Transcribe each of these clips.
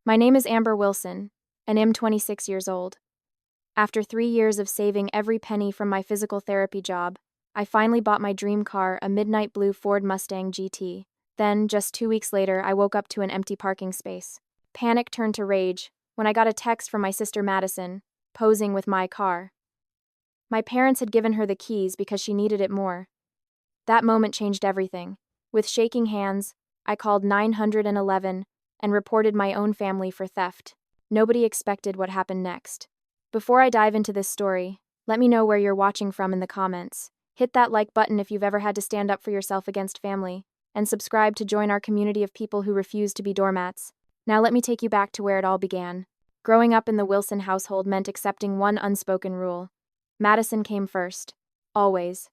My name is Amber Wilson, and I'm 26 years old. After 3 years of saving every penny from my physical therapy job, I finally bought my dream car, a midnight blue Ford Mustang GT. Then, just 2 weeks later, I woke up to an empty parking space. Panic turned to rage when I got a text from my sister Madison, posing with my car. My parents had given her the keys because she needed it more. That moment changed everything. With shaking hands, I called 911 and reported my own family for theft. Nobody expected what happened next. Before I dive into this story, let me know where you're watching from in the comments. Hit that like button if you've ever had to stand up for yourself against family, and subscribe to join our community of people who refuse to be doormats. Now let me take you back to where it all began. Growing up in the Wilson household meant accepting one unspoken rule. Madison came first. Always.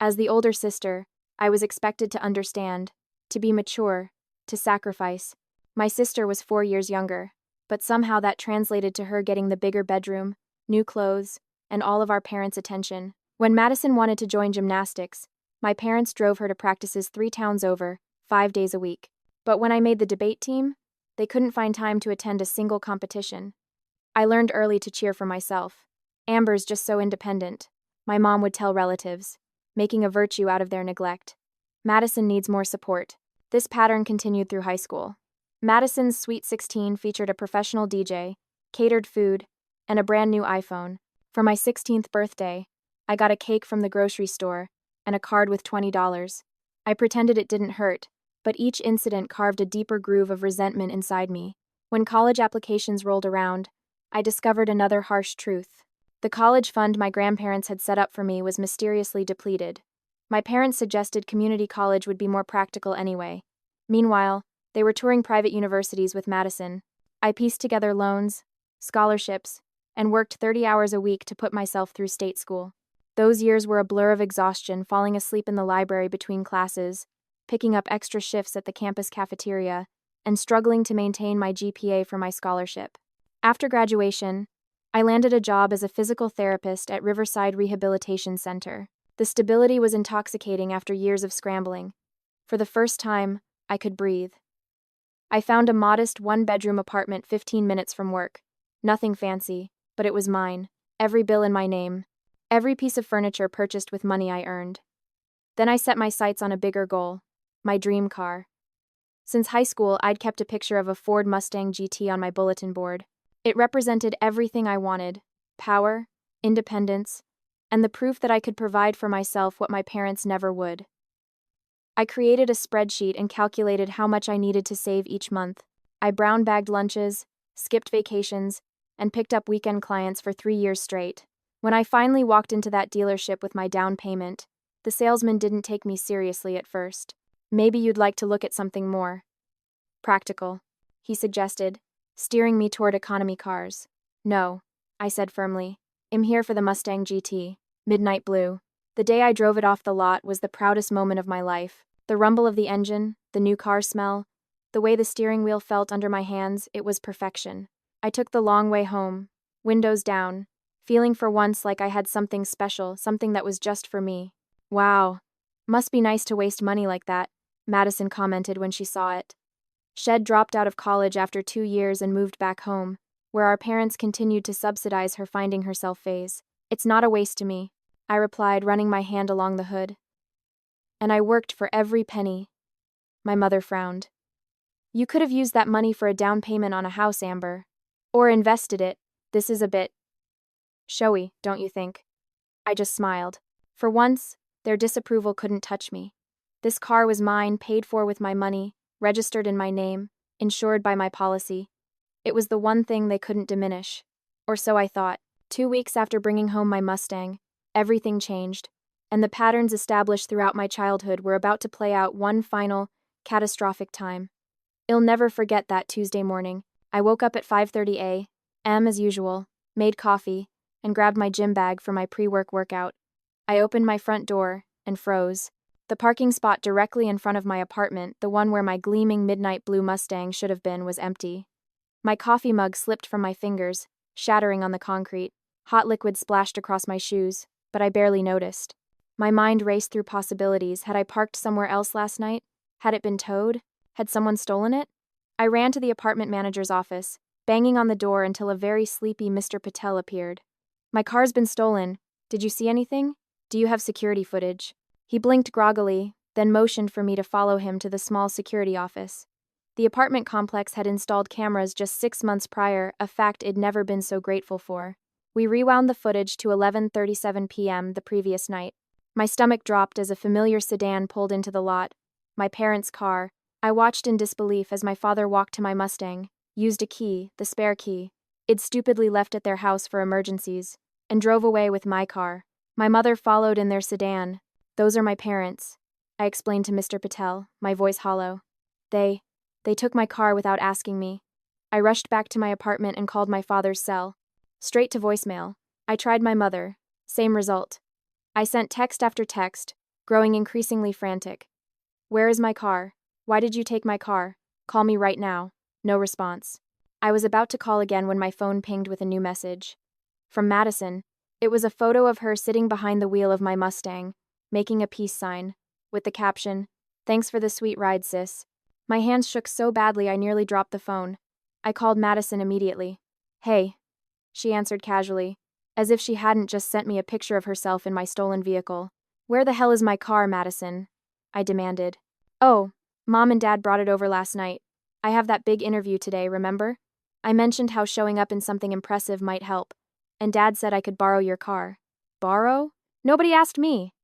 As the older sister, I was expected to understand, to be mature, to sacrifice. My sister was 4 years younger, but somehow that translated to her getting the bigger bedroom, new clothes, and all of our parents' attention. When Madison wanted to join gymnastics, my parents drove her to practices 3 towns over, 5 days a week. But when I made the debate team, they couldn't find time to attend a single competition. I learned early to cheer for myself. Amber's just so independent, my mom would tell relatives, making a virtue out of their neglect. Madison needs more support. This pattern continued through high school. Madison's Sweet 16 featured a professional DJ, catered food, and a brand new iPhone. For my 16th birthday, I got a cake from the grocery store and a card with $20. I pretended it didn't hurt, but each incident carved a deeper groove of resentment inside me. When college applications rolled around, I discovered another harsh truth. The college fund my grandparents had set up for me was mysteriously depleted. My parents suggested community college would be more practical anyway. Meanwhile, they were touring private universities with Madison. I pieced together loans, scholarships, and worked 30 hours a week to put myself through state school. Those years were a blur of exhaustion, falling asleep in the library between classes, picking up extra shifts at the campus cafeteria, and struggling to maintain my GPA for my scholarship. After graduation, I landed a job as a physical therapist at Riverside Rehabilitation Center. The stability was intoxicating after years of scrambling. For the first time, I could breathe. I found a modest one-bedroom apartment 15 minutes from work. Nothing fancy, but it was mine. Every bill in my name. Every piece of furniture purchased with money I earned. Then I set my sights on a bigger goal, my dream car. Since high school, I'd kept a picture of a Ford Mustang GT on my bulletin board. It represented everything I wanted: power, independence, and the proof that I could provide for myself what my parents never would. I created a spreadsheet and calculated how much I needed to save each month. I brown-bagged lunches, skipped vacations, and picked up weekend clients for 3 years straight. When I finally walked into that dealership with my down payment, the salesman didn't take me seriously at first. "Maybe you'd like to look at something more practical," he suggested, steering me toward economy cars. "No," I said firmly. "I'm here for the Mustang GT, midnight blue." The day I drove it off the lot was the proudest moment of my life. The rumble of the engine, the new car smell, the way the steering wheel felt under my hands, it was perfection. I took the long way home, windows down, feeling for once like I had something special, something that was just for me. "Wow, must be nice to waste money like that," Madison commented when she saw it. Shed dropped out of college after 2 years and moved back home, where our parents continued to subsidize her finding herself phase. "It's not a waste to me," I replied, running my hand along the hood. "And I worked for every penny." My mother frowned. "You could have used that money for a down payment on a house, Amber. Or invested it. This is a bit showy, don't you think?" I just smiled. For once, their disapproval couldn't touch me. This car was mine, paid for with my money, registered in my name, insured by my policy. It was the one thing they couldn't diminish. Or so I thought. 2 weeks after bringing home my Mustang, everything changed, and the patterns established throughout my childhood were about to play out one final, catastrophic time. I'll never forget that Tuesday morning. I woke up at 5:30 a.m. as usual, made coffee, and grabbed my gym bag for my pre-work workout. I opened my front door and froze. The parking spot directly in front of my apartment, the one where my gleaming midnight blue Mustang should have been, was empty. My coffee mug slipped from my fingers, shattering on the concrete. Hot liquid splashed across my shoes, but I barely noticed. My mind raced through possibilities. Had I parked somewhere else last night? Had it been towed? Had someone stolen it? I ran to the apartment manager's office, banging on the door until a very sleepy Mr. Patel appeared. My car's been stolen. Did you see anything? Do you have security footage? He blinked groggily, then motioned for me to follow him to the small security office. The apartment complex had installed cameras just 6 months prior, a fact I'd never been so grateful for. We rewound the footage to 11:37 p.m. the previous night. My stomach dropped as a familiar sedan pulled into the lot. My parents' car. I watched in disbelief as my father walked to my Mustang, used a key, the spare key I'd stupidly left at their house for emergencies, and drove away with my car. My mother followed in their sedan. Those are my parents, I explained to Mr. Patel, my voice hollow. They took my car without asking me. I rushed back to my apartment and called my father's cell. Straight to voicemail. I tried my mother. Same result. I sent text after text, growing increasingly frantic. Where is my car? Why did you take my car? Call me right now. No response. I was about to call again when my phone pinged with a new message. From Madison. It was a photo of her sitting behind the wheel of my Mustang, making a peace sign, with the caption, "Thanks for the sweet ride, sis." My hands shook so badly I nearly dropped the phone. I called Madison immediately. Hey, she answered casually, as if she hadn't just sent me a picture of herself in my stolen vehicle. Where the hell is my car, Madison? I demanded. Oh, Mom and Dad brought it over last night. I have that big interview today, remember? I mentioned how showing up in something impressive might help, and Dad said I could borrow your car. Borrow? Nobody asked me.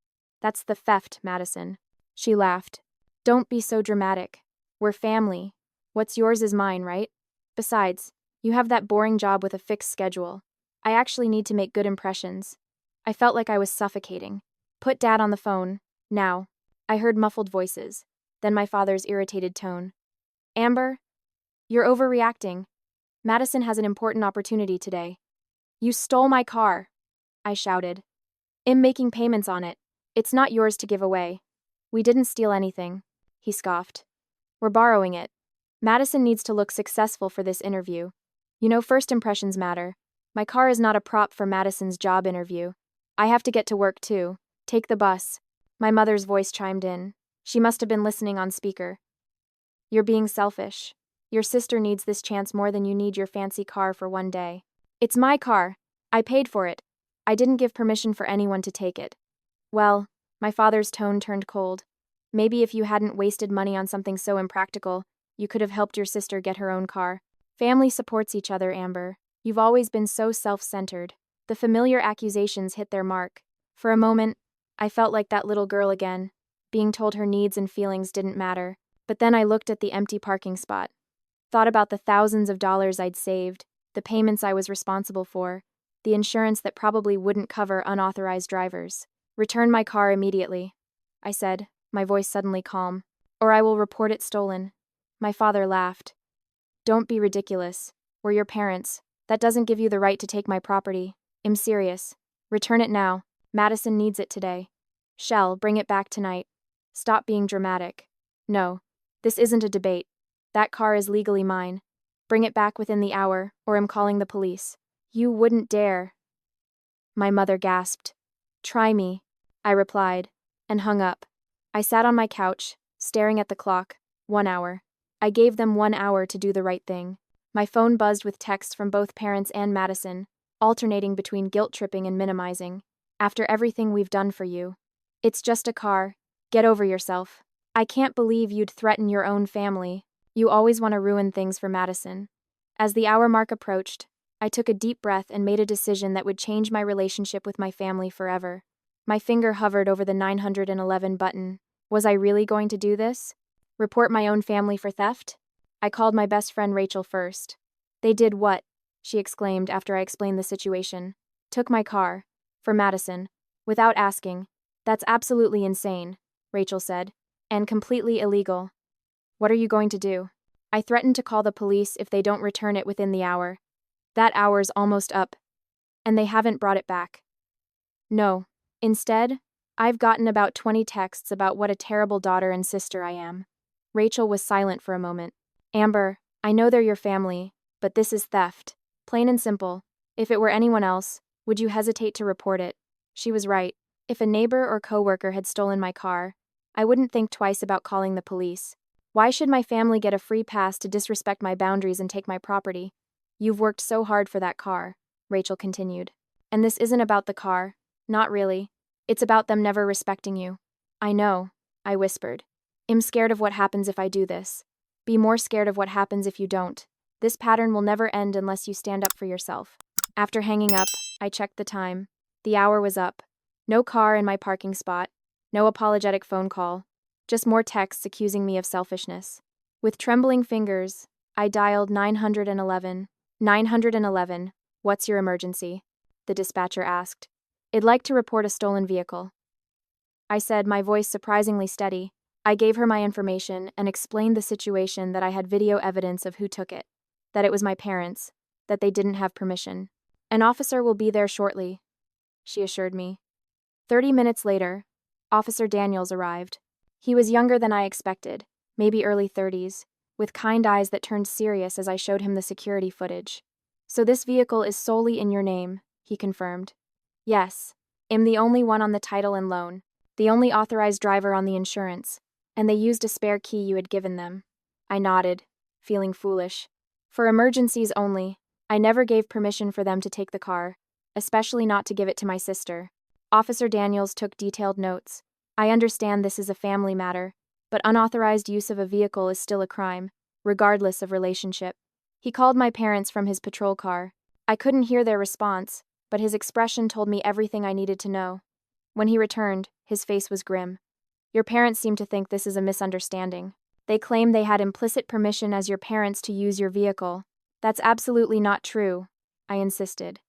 That's the theft, Madison. She laughed. Don't be so dramatic. We're family. What's yours is mine, right? Besides, you have that boring job with a fixed schedule. I actually need to make good impressions. I felt like I was suffocating. Put Dad on the phone, now. I heard muffled voices, then my father's irritated tone. Amber, you're overreacting. Madison has an important opportunity today. You stole my car, I shouted. I'm making payments on it. It's not yours to give away. We didn't steal anything, he scoffed. We're borrowing it. Madison needs to look successful for this interview. You know, first impressions matter. My car is not a prop for Madison's job interview. I have to get to work too. Take the bus. My mother's voice chimed in. She must have been listening on speaker. You're being selfish. Your sister needs this chance more than you need your fancy car for one day. It's my car. I paid for it. I didn't give permission for anyone to take it. Well, my father's tone turned cold. Maybe if you hadn't wasted money on something so impractical, you could have helped your sister get her own car. Family supports each other, Amber. You've always been so self-centered. The familiar accusations hit their mark. For a moment, I felt like that little girl again, being told her needs and feelings didn't matter. But then I looked at the empty parking spot. Thought about the thousands of dollars I'd saved, the payments I was responsible for, the insurance that probably wouldn't cover unauthorized drivers. Return my car immediately, I said, my voice suddenly calm, or I will report it stolen. My father laughed. Don't be ridiculous. We're your parents. That doesn't give you the right to take my property. I'm serious. Return it now. Madison needs it today. Shell, bring it back tonight. Stop being dramatic. No, this isn't a debate. That car is legally mine. Bring it back within the hour, or I'm calling the police. You wouldn't dare. My mother gasped. Try me, I replied, and hung up. I sat on my couch, staring at the clock. 1 hour. I gave them 1 hour to do the right thing. My phone buzzed with texts from both parents and Madison, alternating between guilt-tripping and minimizing. After everything we've done for you. It's just a car. Get over yourself. I can't believe you'd threaten your own family. You always want to ruin things for Madison. As the hour mark approached, I took a deep breath and made a decision that would change my relationship with my family forever. My finger hovered over the 911 button. Was I really going to do this? Report my own family for theft? I called my best friend Rachel first. They did what? She exclaimed after I explained the situation. Took my car. For Madison. Without asking. That's absolutely insane, Rachel said. And completely illegal. What are you going to do? I threatened to call the police if they don't return it within the hour. That hour's almost up. And they haven't brought it back. No. Instead, I've gotten about 20 texts about what a terrible daughter and sister I am. Rachel was silent for a moment. Amber, I know they're your family, but this is theft. Plain and simple. If it were anyone else, would you hesitate to report it? She was right. If a neighbor or coworker had stolen my car, I wouldn't think twice about calling the police. Why should my family get a free pass to disrespect my boundaries and take my property? You've worked so hard for that car, Rachel continued. And this isn't about the car. Not really. It's about them never respecting you. I know, I whispered. I'm scared of what happens if I do this. Be more scared of what happens if you don't. This pattern will never end unless you stand up for yourself. After hanging up, I checked the time. The hour was up. No car in my parking spot. No apologetic phone call. Just more texts accusing me of selfishness. With trembling fingers, I dialed 911. 911, what's your emergency? The dispatcher asked. I'd like to report a stolen vehicle. I said, my voice surprisingly steady. I gave her my information and explained the situation, that I had video evidence of who took it, that it was my parents, that they didn't have permission. An officer will be there shortly, she assured me. 30 minutes later, Officer Daniels arrived. He was younger than I expected, maybe early 30s, with kind eyes that turned serious as I showed him the security footage. So this vehicle is solely in your name, he confirmed. Yes, I'm the only one on the title and loan, the only authorized driver on the insurance, and they used a spare key you had given them. I nodded, feeling foolish. For emergencies only, I never gave permission for them to take the car, especially not to give it to my sister. Officer Daniels took detailed notes. I understand this is a family matter, but unauthorized use of a vehicle is still a crime, regardless of relationship. He called my parents from his patrol car. I couldn't hear their response, but his expression told me everything I needed to know. When he returned, his face was grim. Your parents seem to think this is a misunderstanding. They claim they had implicit permission as your parents to use your vehicle. That's absolutely not true, I insisted.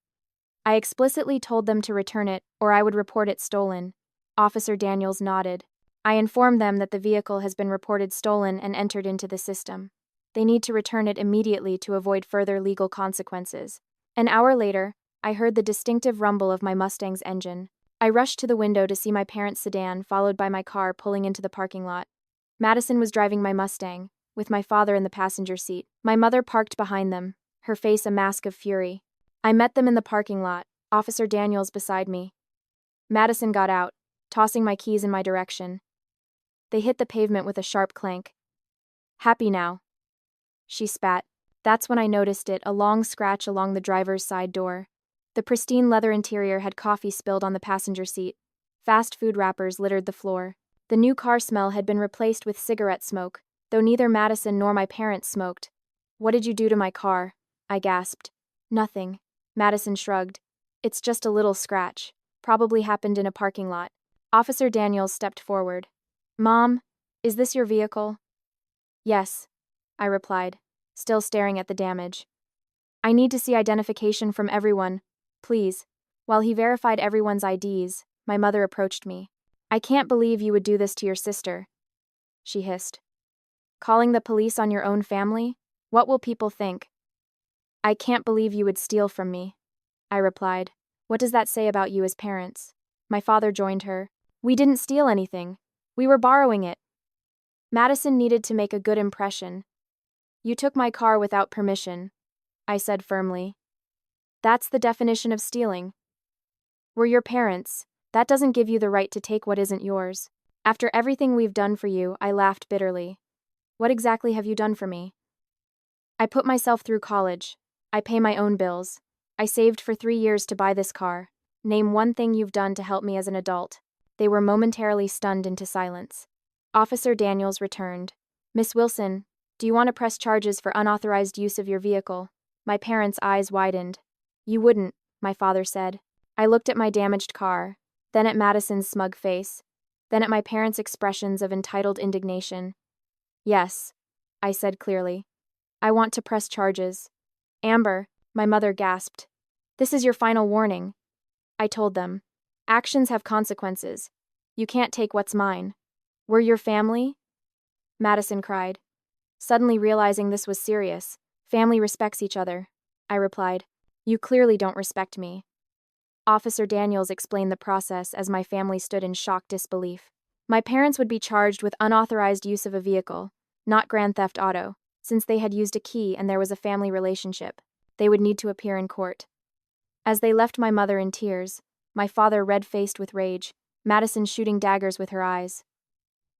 I explicitly told them to return it, or I would report it stolen. Officer Daniels nodded. I informed them that the vehicle has been reported stolen and entered into the system. They need to return it immediately to avoid further legal consequences. An hour later, I heard the distinctive rumble of my Mustang's engine. I rushed to the window to see my parents' sedan, followed by my car pulling into the parking lot. Madison was driving my Mustang, with my father in the passenger seat. My mother parked behind them, her face a mask of fury. I met them in the parking lot, Officer Daniels beside me. Madison got out, tossing my keys in my direction. They hit the pavement with a sharp clank. Happy now? She spat. That's when I noticed it, a long scratch along the driver's side door. The pristine leather interior had coffee spilled on the passenger seat. Fast food wrappers littered the floor. The new car smell had been replaced with cigarette smoke, though neither Madison nor my parents smoked. What did you do to my car? I gasped. Nothing. Madison shrugged. It's just a little scratch. Probably happened in a parking lot. Officer Daniels stepped forward. Mom, is this your vehicle? Yes, I replied, still staring at the damage. I need to see identification from everyone, please. While he verified everyone's IDs, my mother approached me. I can't believe you would do this to your sister, she hissed. Calling the police on your own family? What will people think? I can't believe you would steal from me, I replied. What does that say about you as parents? My father joined her. We didn't steal anything. We were borrowing it. Madison needed to make a good impression. You took my car without permission, I said firmly. That's the definition of stealing. We're your parents. That doesn't give you the right to take what isn't yours. After everything we've done for you, I laughed bitterly. What exactly have you done for me? I put myself through college. I pay my own bills. I saved for 3 years to buy this car. Name one thing you've done to help me as an adult. They were momentarily stunned into silence. Officer Daniels returned. Miss Wilson, do you want to press charges for unauthorized use of your vehicle? My parents' eyes widened. You wouldn't, my father said. I looked at my damaged car, then at Madison's smug face, then at my parents' expressions of entitled indignation. Yes, I said clearly. I want to press charges. Amber, my mother gasped. This is your final warning. I told them. Actions have consequences. You can't take what's mine. We're your family? Madison cried. Suddenly realizing this was serious. Family respects each other, I replied. You clearly don't respect me. Officer Daniels explained the process as my family stood in shocked disbelief. My parents would be charged with unauthorized use of a vehicle, not grand theft auto, since they had used a key and there was a family relationship. They would need to appear in court. As they left my mother in tears, my father red-faced with rage, Madison shooting daggers with her eyes.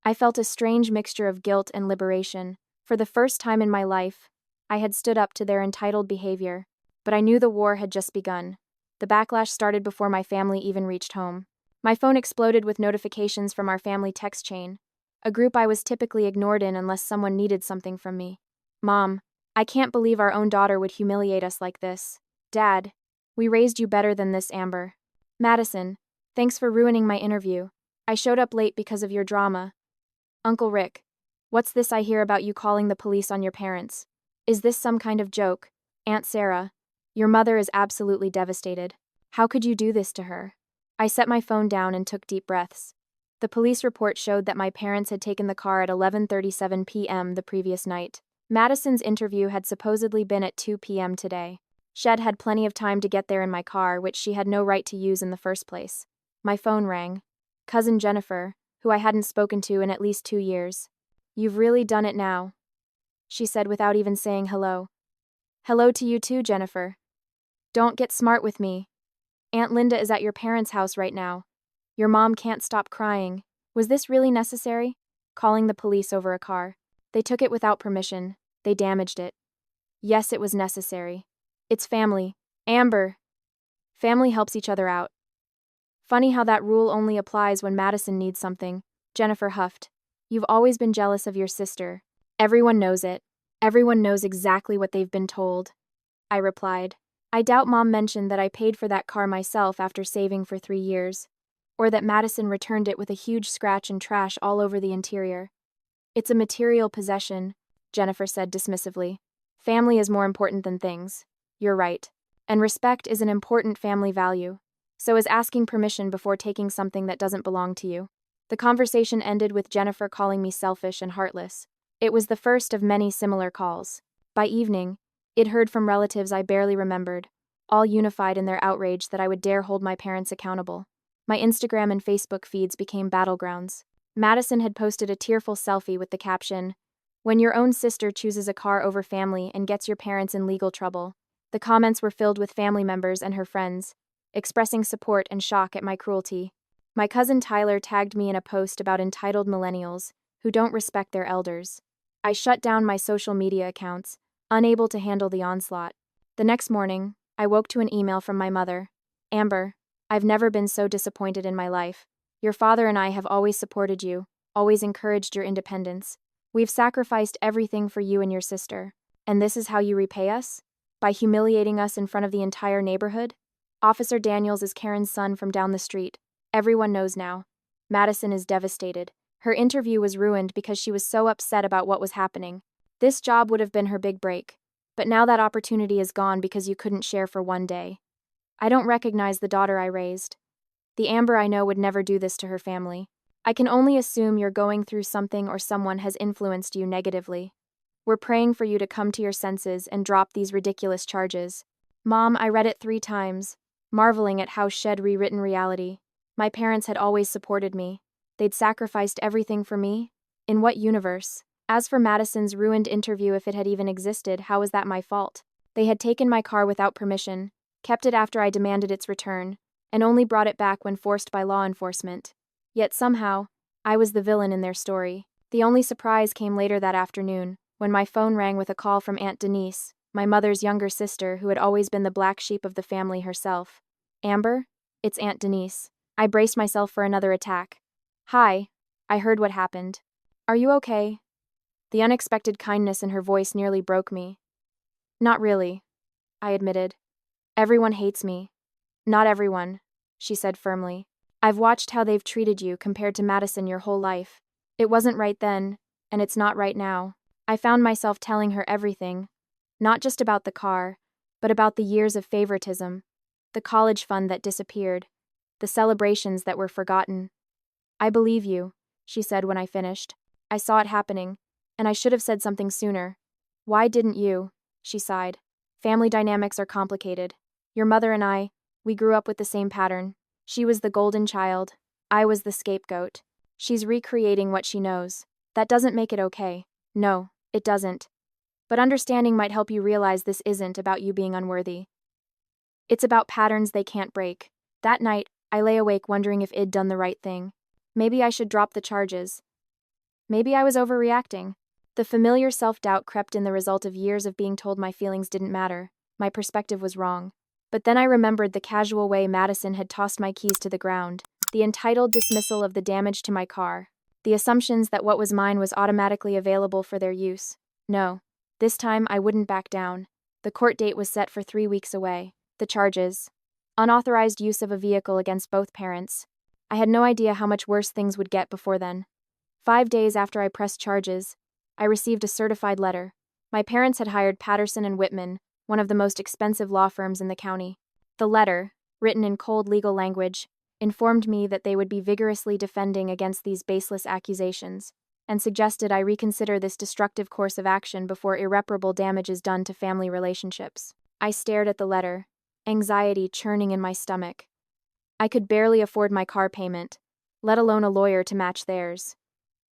I felt a strange mixture of guilt and liberation. For the first time in my life, I had stood up to their entitled behavior, but I knew the war had just begun. The backlash started before my family even reached home. My phone exploded with notifications from our family text chain, a group I was typically ignored in unless someone needed something from me. Mom, I can't believe our own daughter would humiliate us like this. Dad, we raised you better than this, Amber. Madison, thanks for ruining my interview. I showed up late because of your drama. Uncle Rick, what's this I hear about you calling the police on your parents? Is this some kind of joke? Aunt Sarah, your mother is absolutely devastated. How could you do this to her? I set my phone down and took deep breaths. The police report showed that my parents had taken the car at 11:37 p.m. the previous night. Madison's interview had supposedly been at 2 p.m. today. Shed had plenty of time to get there in my car, which she had no right to use in the first place. My phone rang. Cousin Jennifer, who I hadn't spoken to in at least 2 years. You've really done it now, she said without even saying hello. Hello to you too, Jennifer. Don't get smart with me. Aunt Linda is at your parents' house right now. Your mom can't stop crying. Was this really necessary? Calling the police over a car. They took it without permission. They damaged it. Yes, it was necessary. It's family. Amber. Family helps each other out. Funny how that rule only applies when Madison needs something. Jennifer huffed. You've always been jealous of your sister. Everyone knows it. Everyone knows exactly what they've been told. I replied. I doubt Mom mentioned that I paid for that car myself after saving for 3 years. Or that Madison returned it with a huge scratch and trash all over the interior. It's a material possession, Jennifer said dismissively. Family is more important than things. You're right. And respect is an important family value. So is asking permission before taking something that doesn't belong to you. The conversation ended with Jennifer calling me selfish and heartless. It was the first of many similar calls. By evening, I'd heard from relatives I barely remembered, all unified in their outrage that I would dare hold my parents accountable. My Instagram and Facebook feeds became battlegrounds. Madison had posted a tearful selfie with the caption, "When your own sister chooses a car over family and gets your parents in legal trouble." The comments were filled with family members and her friends, expressing support and shock at my cruelty. My cousin Tyler tagged me in a post about entitled millennials who don't respect their elders. I shut down my social media accounts, unable to handle the onslaught. The next morning, I woke to an email from my mother. Amber, I've never been so disappointed in my life. Your father and I have always supported you, always encouraged your independence. We've sacrificed everything for you and your sister. And this is how you repay us? By humiliating us in front of the entire neighborhood? Officer Daniels is Karen's son from down the street. Everyone knows now. Madison is devastated. Her interview was ruined because she was so upset about what was happening. This job would have been her big break. But now that opportunity is gone because you couldn't share for one day. I don't recognize the daughter I raised. The Amber I know would never do this to her family. I can only assume you're going through something or someone has influenced you negatively. We're praying for you to come to your senses and drop these ridiculous charges. Mom, I read it 3 times, marveling at how Shed rewritten reality. My parents had always supported me. They'd sacrificed everything for me? In what universe? As for Madison's ruined interview, if it had even existed, how was that my fault? They had taken my car without permission, kept it after I demanded its return, and only brought it back when forced by law enforcement. Yet somehow, I was the villain in their story. The only surprise came later that afternoon, when my phone rang with a call from Aunt Denise, my mother's younger sister who had always been the black sheep of the family herself. Amber? It's Aunt Denise. I braced myself for another attack. Hi. I heard what happened. Are you okay? The unexpected kindness in her voice nearly broke me. Not really, I admitted. Everyone hates me. Not everyone, she said firmly. I've watched how they've treated you compared to Madison your whole life. It wasn't right then, and it's not right now. I found myself telling her everything, not just about the car, but about the years of favoritism, the college fund that disappeared, the celebrations that were forgotten. I believe you, she said when I finished. I saw it happening, and I should have said something sooner. Why didn't you? She sighed. Family dynamics are complicated. Your mother and I, we grew up with the same pattern. She was the golden child. I was the scapegoat. She's recreating what she knows. That doesn't make it okay. No, it doesn't. But understanding might help you realize this isn't about you being unworthy. It's about patterns they can't break. That night, I lay awake wondering if I'd done the right thing. Maybe I should drop the charges. Maybe I was overreacting. The familiar self-doubt crept in, the result of years of being told my feelings didn't matter. My perspective was wrong. But then I remembered the casual way Madison had tossed my keys to the ground, the entitled dismissal of the damage to my car, the assumptions that what was mine was automatically available for their use. No. This time I wouldn't back down. The court date was set for 3 weeks away. The charges: unauthorized use of a vehicle against both parents. I had no idea how much worse things would get before then. 5 days after I pressed charges, I received a certified letter. My parents had hired Patterson and Whitman, one of the most expensive law firms in the county. The letter, written in cold legal language, informed me that they would be vigorously defending against these baseless accusations, and suggested I reconsider this destructive course of action before irreparable damage is done to family relationships. I stared at the letter, anxiety churning in my stomach. I could barely afford my car payment, let alone a lawyer to match theirs.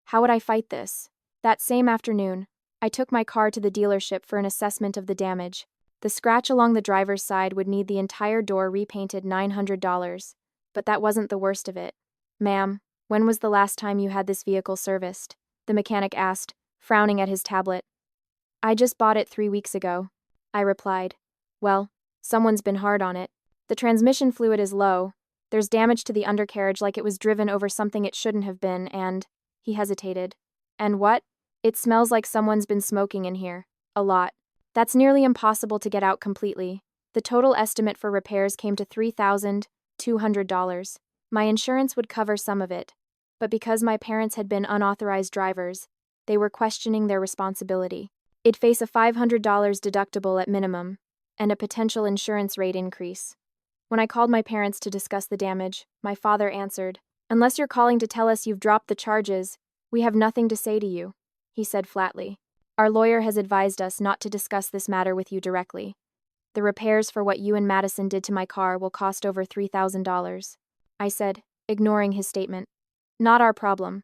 How would I fight this? That same afternoon, I took my car to the dealership for an assessment of the damage. The scratch along the driver's side would need the entire door repainted, $900, but that wasn't the worst of it. "Ma'am, when was the last time you had this vehicle serviced?" the mechanic asked, frowning at his tablet. "I just bought it 3 weeks ago," I replied. "Well, someone's been hard on it. The transmission fluid is low, there's damage to the undercarriage like it was driven over something it shouldn't have been, and..." He hesitated. "And what? It smells like someone's been smoking in here. A lot. That's nearly impossible to get out completely. The total estimate for repairs came to $3,200. My insurance would cover some of it, but because my parents had been unauthorized drivers, they were questioning their responsibility. It'd face a $500 deductible at minimum, and a potential insurance rate increase." When I called my parents to discuss the damage, my father answered, "Unless you're calling to tell us you've dropped the charges, we have nothing to say to you," he said flatly. "Our lawyer has advised us not to discuss this matter with you directly. The repairs for what you and Madison did to my car will cost over $3,000. I said, ignoring his statement. "Not our problem.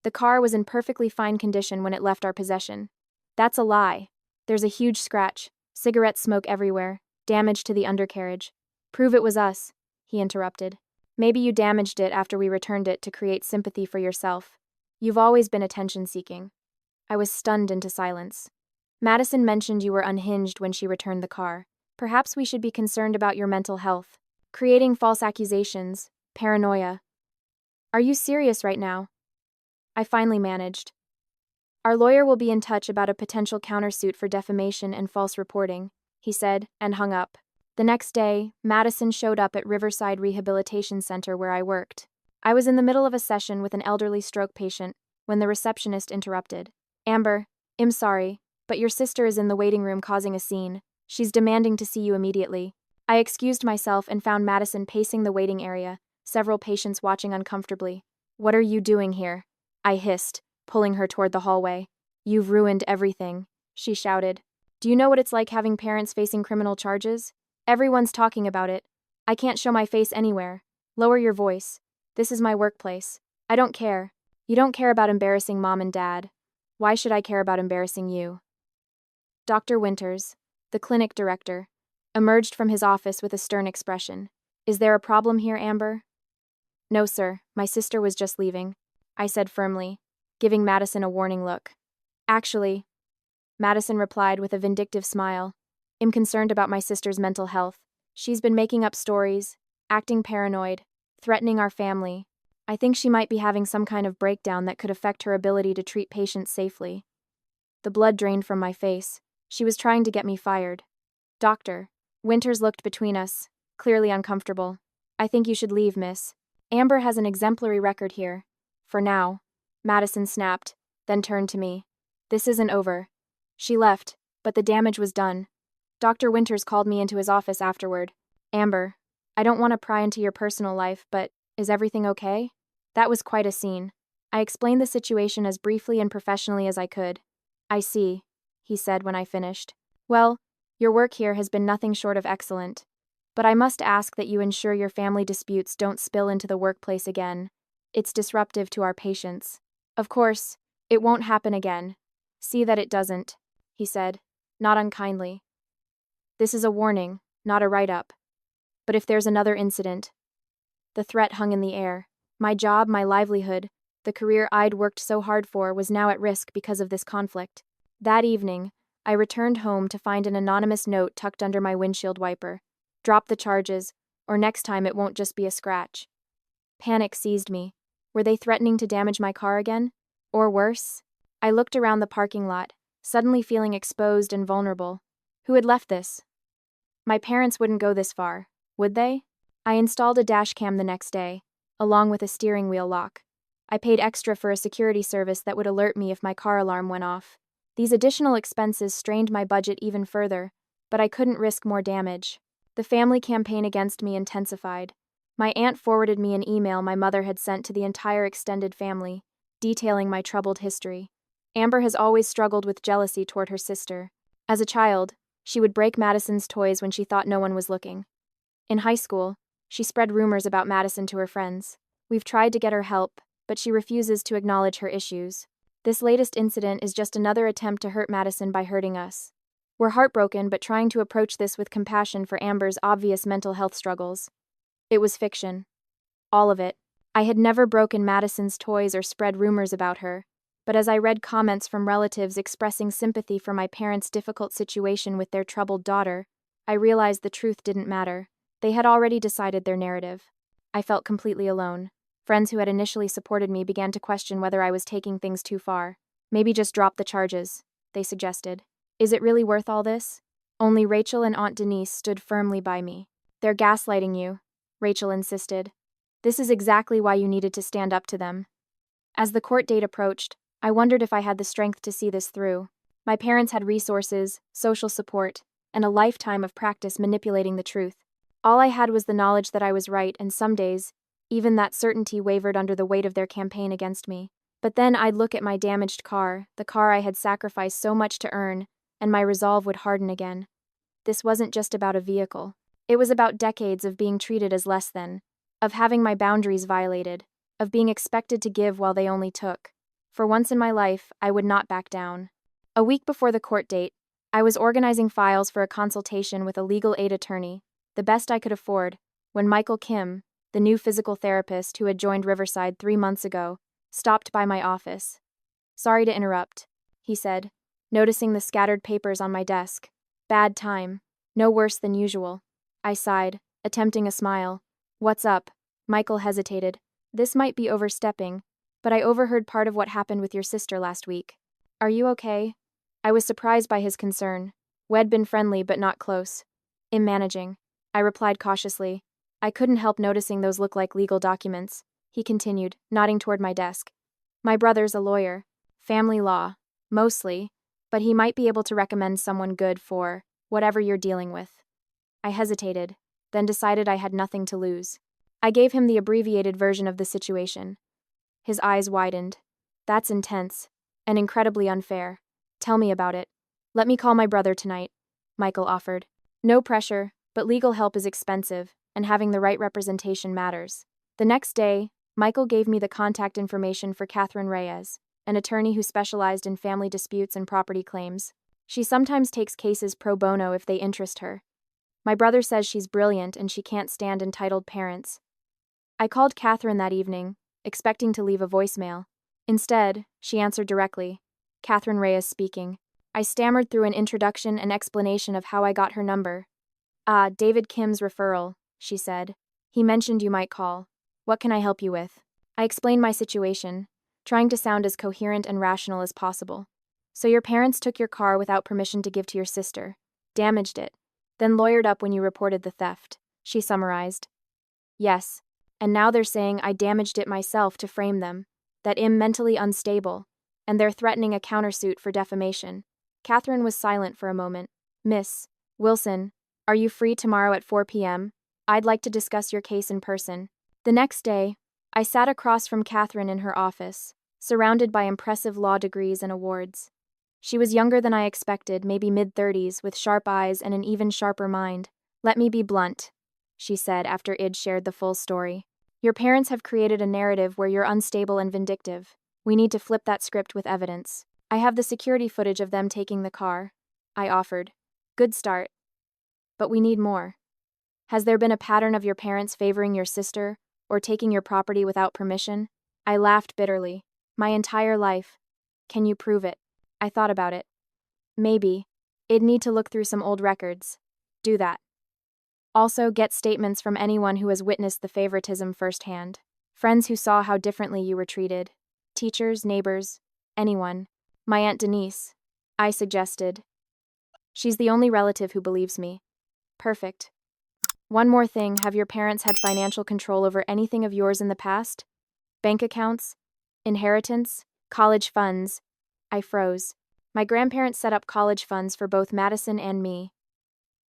The car was in perfectly fine condition when it left our possession." "That's a lie. There's a huge scratch, cigarette smoke everywhere, damage to the undercarriage." "Prove it was us," he interrupted. "Maybe you damaged it after we returned it to create sympathy for yourself. You've always been attention-seeking." I was stunned into silence. "Madison mentioned you were unhinged when she returned the car. Perhaps we should be concerned about your mental health. Creating false accusations, paranoia." "Are you serious right now?" I finally managed. "Our lawyer will be in touch about a potential countersuit for defamation and false reporting," he said, and hung up. The next day, Madison showed up at Riverside Rehabilitation Center where I worked. I was in the middle of a session with an elderly stroke patient when the receptionist interrupted. "Amber, I'm sorry, but your sister is in the waiting room causing a scene. She's demanding to see you immediately." I excused myself and found Madison pacing the waiting area, several patients watching uncomfortably. "What are you doing here?" I hissed, pulling her toward the hallway. "You've ruined everything," she shouted. "Do you know what it's like having parents facing criminal charges? Everyone's talking about it. I can't show my face anywhere." "Lower your voice. This is my workplace. I don't care. You don't care about embarrassing Mom and Dad. Why should I care about embarrassing you?" Dr. Winters, the clinic director, emerged from his office with a stern expression. "Is there a problem here, Amber?" "No, sir. My sister was just leaving," I said firmly, giving Madison a warning look. "Actually," Madison replied with a vindictive smile, "I'm concerned about my sister's mental health. She's been making up stories, acting paranoid, threatening our family. I think she might be having some kind of breakdown that could affect her ability to treat patients safely." The blood drained from my face. She was trying to get me fired. "Doctor." Winters looked between us, clearly uncomfortable. "I think you should leave, miss. Amber has an exemplary record here. For now," Madison snapped, then turned to me. "This isn't over." She left, but the damage was done. Dr. Winters called me into his office afterward. "Amber, I don't want to pry into your personal life, but is everything okay?" That was quite a scene. I explained the situation as briefly and professionally as I could. "I see," he said when I finished. "Well, your work here has been nothing short of excellent. But I must ask that you ensure your family disputes don't spill into the workplace again. It's disruptive to our patients." "Of course, it won't happen again. See that it doesn't," he said, not unkindly. "This is a warning, not a write-up. But if there's another incident..." The threat hung in the air. My job, my livelihood, The career I'd worked so hard for was now at risk because of this conflict. That evening, I returned home to find an anonymous note tucked under my windshield wiper. Drop the charges, or next time it won't just be a scratch. Panic seized me. Were they threatening to damage my car again? Or worse? I looked around the parking lot, suddenly feeling exposed and vulnerable. Who had left this? My parents wouldn't go this far, would they? I installed a dash cam the next day, along with a steering wheel lock. I paid extra for a security service that would alert me if my car alarm went off. These additional expenses strained my budget even further, but I couldn't risk more damage. The family campaign against me intensified. My aunt forwarded me an email my mother had sent to the entire extended family, detailing my troubled history. Amber has always struggled with jealousy toward her sister. As a child, she would break Madison's toys when she thought no one was looking. In high school, she spread rumors about Madison to her friends. We've tried to get her help, but she refuses to acknowledge her issues. This latest incident is just another attempt to hurt Madison by hurting us. We're heartbroken but trying to approach this with compassion for Amber's obvious mental health struggles. It was fiction. All of it. I had never broken Madison's toys or spread rumors about her, but as I read comments from relatives expressing sympathy for my parents' difficult situation with their troubled daughter, I realized the truth didn't matter. They had already decided their narrative. I felt completely alone. Friends who had initially supported me began to question whether I was taking things too far. Maybe just drop the charges, they suggested. Is it really worth all this? Only Rachel and Aunt Denise stood firmly by me. They're gaslighting you, Rachel insisted. This is exactly why you needed to stand up to them. As the court date approached, I wondered if I had the strength to see this through. My parents had resources, social support, and a lifetime of practice manipulating the truth. All I had was the knowledge that I was right, and some days, even that certainty wavered under the weight of their campaign against me. But then I'd look at my damaged car, the car I had sacrificed so much to earn, and my resolve would harden again. This wasn't just about a vehicle. It was about decades of being treated as less than, of having my boundaries violated, of being expected to give while they only took. For once in my life, I would not back down. A week before the court date, I was organizing files for a consultation with a legal aid attorney, the best I could afford, when Michael Kim, the new physical therapist who had joined Riverside 3 months ago, stopped by my office. Sorry to interrupt, he said, noticing the scattered papers on my desk. Bad time. No worse than usual. I sighed, attempting a smile. What's up? Michael hesitated. This might be overstepping, but I overheard part of what happened with your sister last week. Are you okay? I was surprised by his concern. We'd been friendly but not close. In managing, I replied cautiously. I couldn't help noticing those look like legal documents, he continued, nodding toward my desk. My brother's a lawyer. Family law. Mostly. But he might be able to recommend someone good for whatever you're dealing with. I hesitated, then decided I had nothing to lose. I gave him the abbreviated version of the situation. His eyes widened. That's intense. And incredibly unfair. Tell me about it. Let me call my brother tonight, Michael offered. No pressure, but legal help is expensive, and having the right representation matters. The next day, Michael gave me the contact information for Catherine Reyes, an attorney who specialized in family disputes and property claims. She sometimes takes cases pro bono if they interest her. My brother says she's brilliant and she can't stand entitled parents. I called Catherine that evening, expecting to leave a voicemail. Instead, she answered directly. Catherine Reyes speaking. I stammered through an introduction and explanation of how I got her number. David Kim's referral, she said. He mentioned you might call. What can I help you with? I explained my situation, trying to sound as coherent and rational as possible. So your parents took your car without permission to give to your sister, damaged it, then lawyered up when you reported the theft, she summarized. Yes, and now they're saying I damaged it myself to frame them, that I'm mentally unstable, and they're threatening a countersuit for defamation. Catherine was silent for a moment. Miss Wilson, are you free tomorrow at 4 p.m.? I'd like to discuss your case in person. The next day, I sat across from Catherine in her office, surrounded by impressive law degrees and awards. She was younger than I expected, maybe mid-30s, with sharp eyes and an even sharper mind. Let me be blunt, she said after Id shared the full story. Your parents have created a narrative where you're unstable and vindictive. We need to flip that script with evidence. I have the security footage of them taking the car, I offered. Good start. But we need more. Has there been a pattern of your parents favoring your sister, or taking your property without permission? I laughed bitterly. My entire life. Can you prove it? I thought about it. Maybe. It'd need to look through some old records. Do that. Also, get statements from anyone who has witnessed the favoritism firsthand. Friends who saw how differently you were treated. Teachers, neighbors, anyone. My Aunt Denise. I suggested. She's the only relative who believes me. Perfect. One more thing, have your parents had financial control over anything of yours in the past? Bank accounts? Inheritance? College funds? I froze. My grandparents set up college funds for both Madison and me.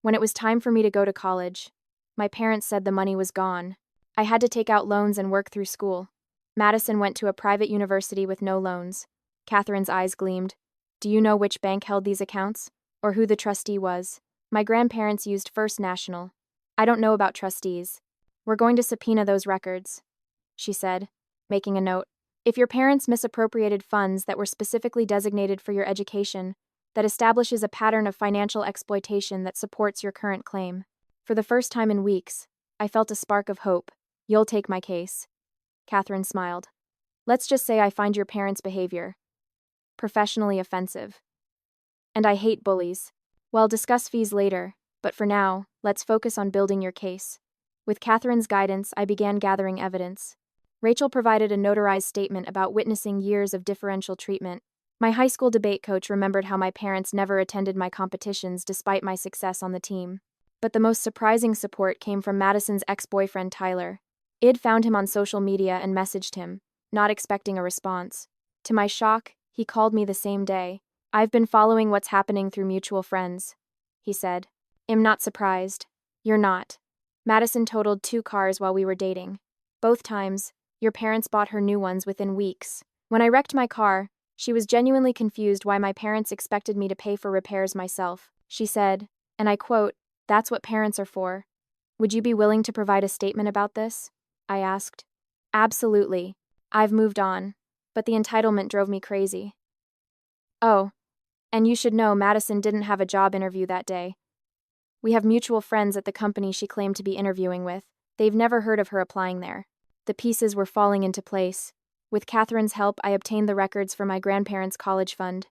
When it was time for me to go to college, my parents said the money was gone. I had to take out loans and work through school. Madison went to a private university with no loans. Catherine's eyes gleamed. Do you know which bank held these accounts? Or who the trustee was? My grandparents used First National. I don't know about trustees. We're going to subpoena those records, she said, making a note. If your parents misappropriated funds that were specifically designated for your education, that establishes a pattern of financial exploitation that supports your current claim. For the first time in weeks, I felt a spark of hope. You'll take my case. Catherine smiled. Let's just say I find your parents' behavior professionally offensive. And I hate bullies. Well, discuss fees later, but for now, let's focus on building your case. With Catherine's guidance, I began gathering evidence. Rachel provided a notarized statement about witnessing years of differential treatment. My high school debate coach remembered how my parents never attended my competitions despite my success on the team. But the most surprising support came from Madison's ex-boyfriend Tyler. Id found him on social media and messaged him, not expecting a response. To my shock, he called me the same day. I've been following what's happening through mutual friends, he said. I'm not surprised. You're not. Madison totaled 2 cars while we were dating. Both times, your parents bought her new ones within weeks. When I wrecked my car, she was genuinely confused why my parents expected me to pay for repairs myself. She said, and I quote, "That's what parents are for. Would you be willing to provide a statement about this?" I asked. Absolutely. I've moved on. But the entitlement drove me crazy. Oh. And you should know Madison didn't have a job interview that day. We have mutual friends at the company she claimed to be interviewing with. They've never heard of her applying there. The pieces were falling into place. With Catherine's help, I obtained the records for my grandparents' college fund.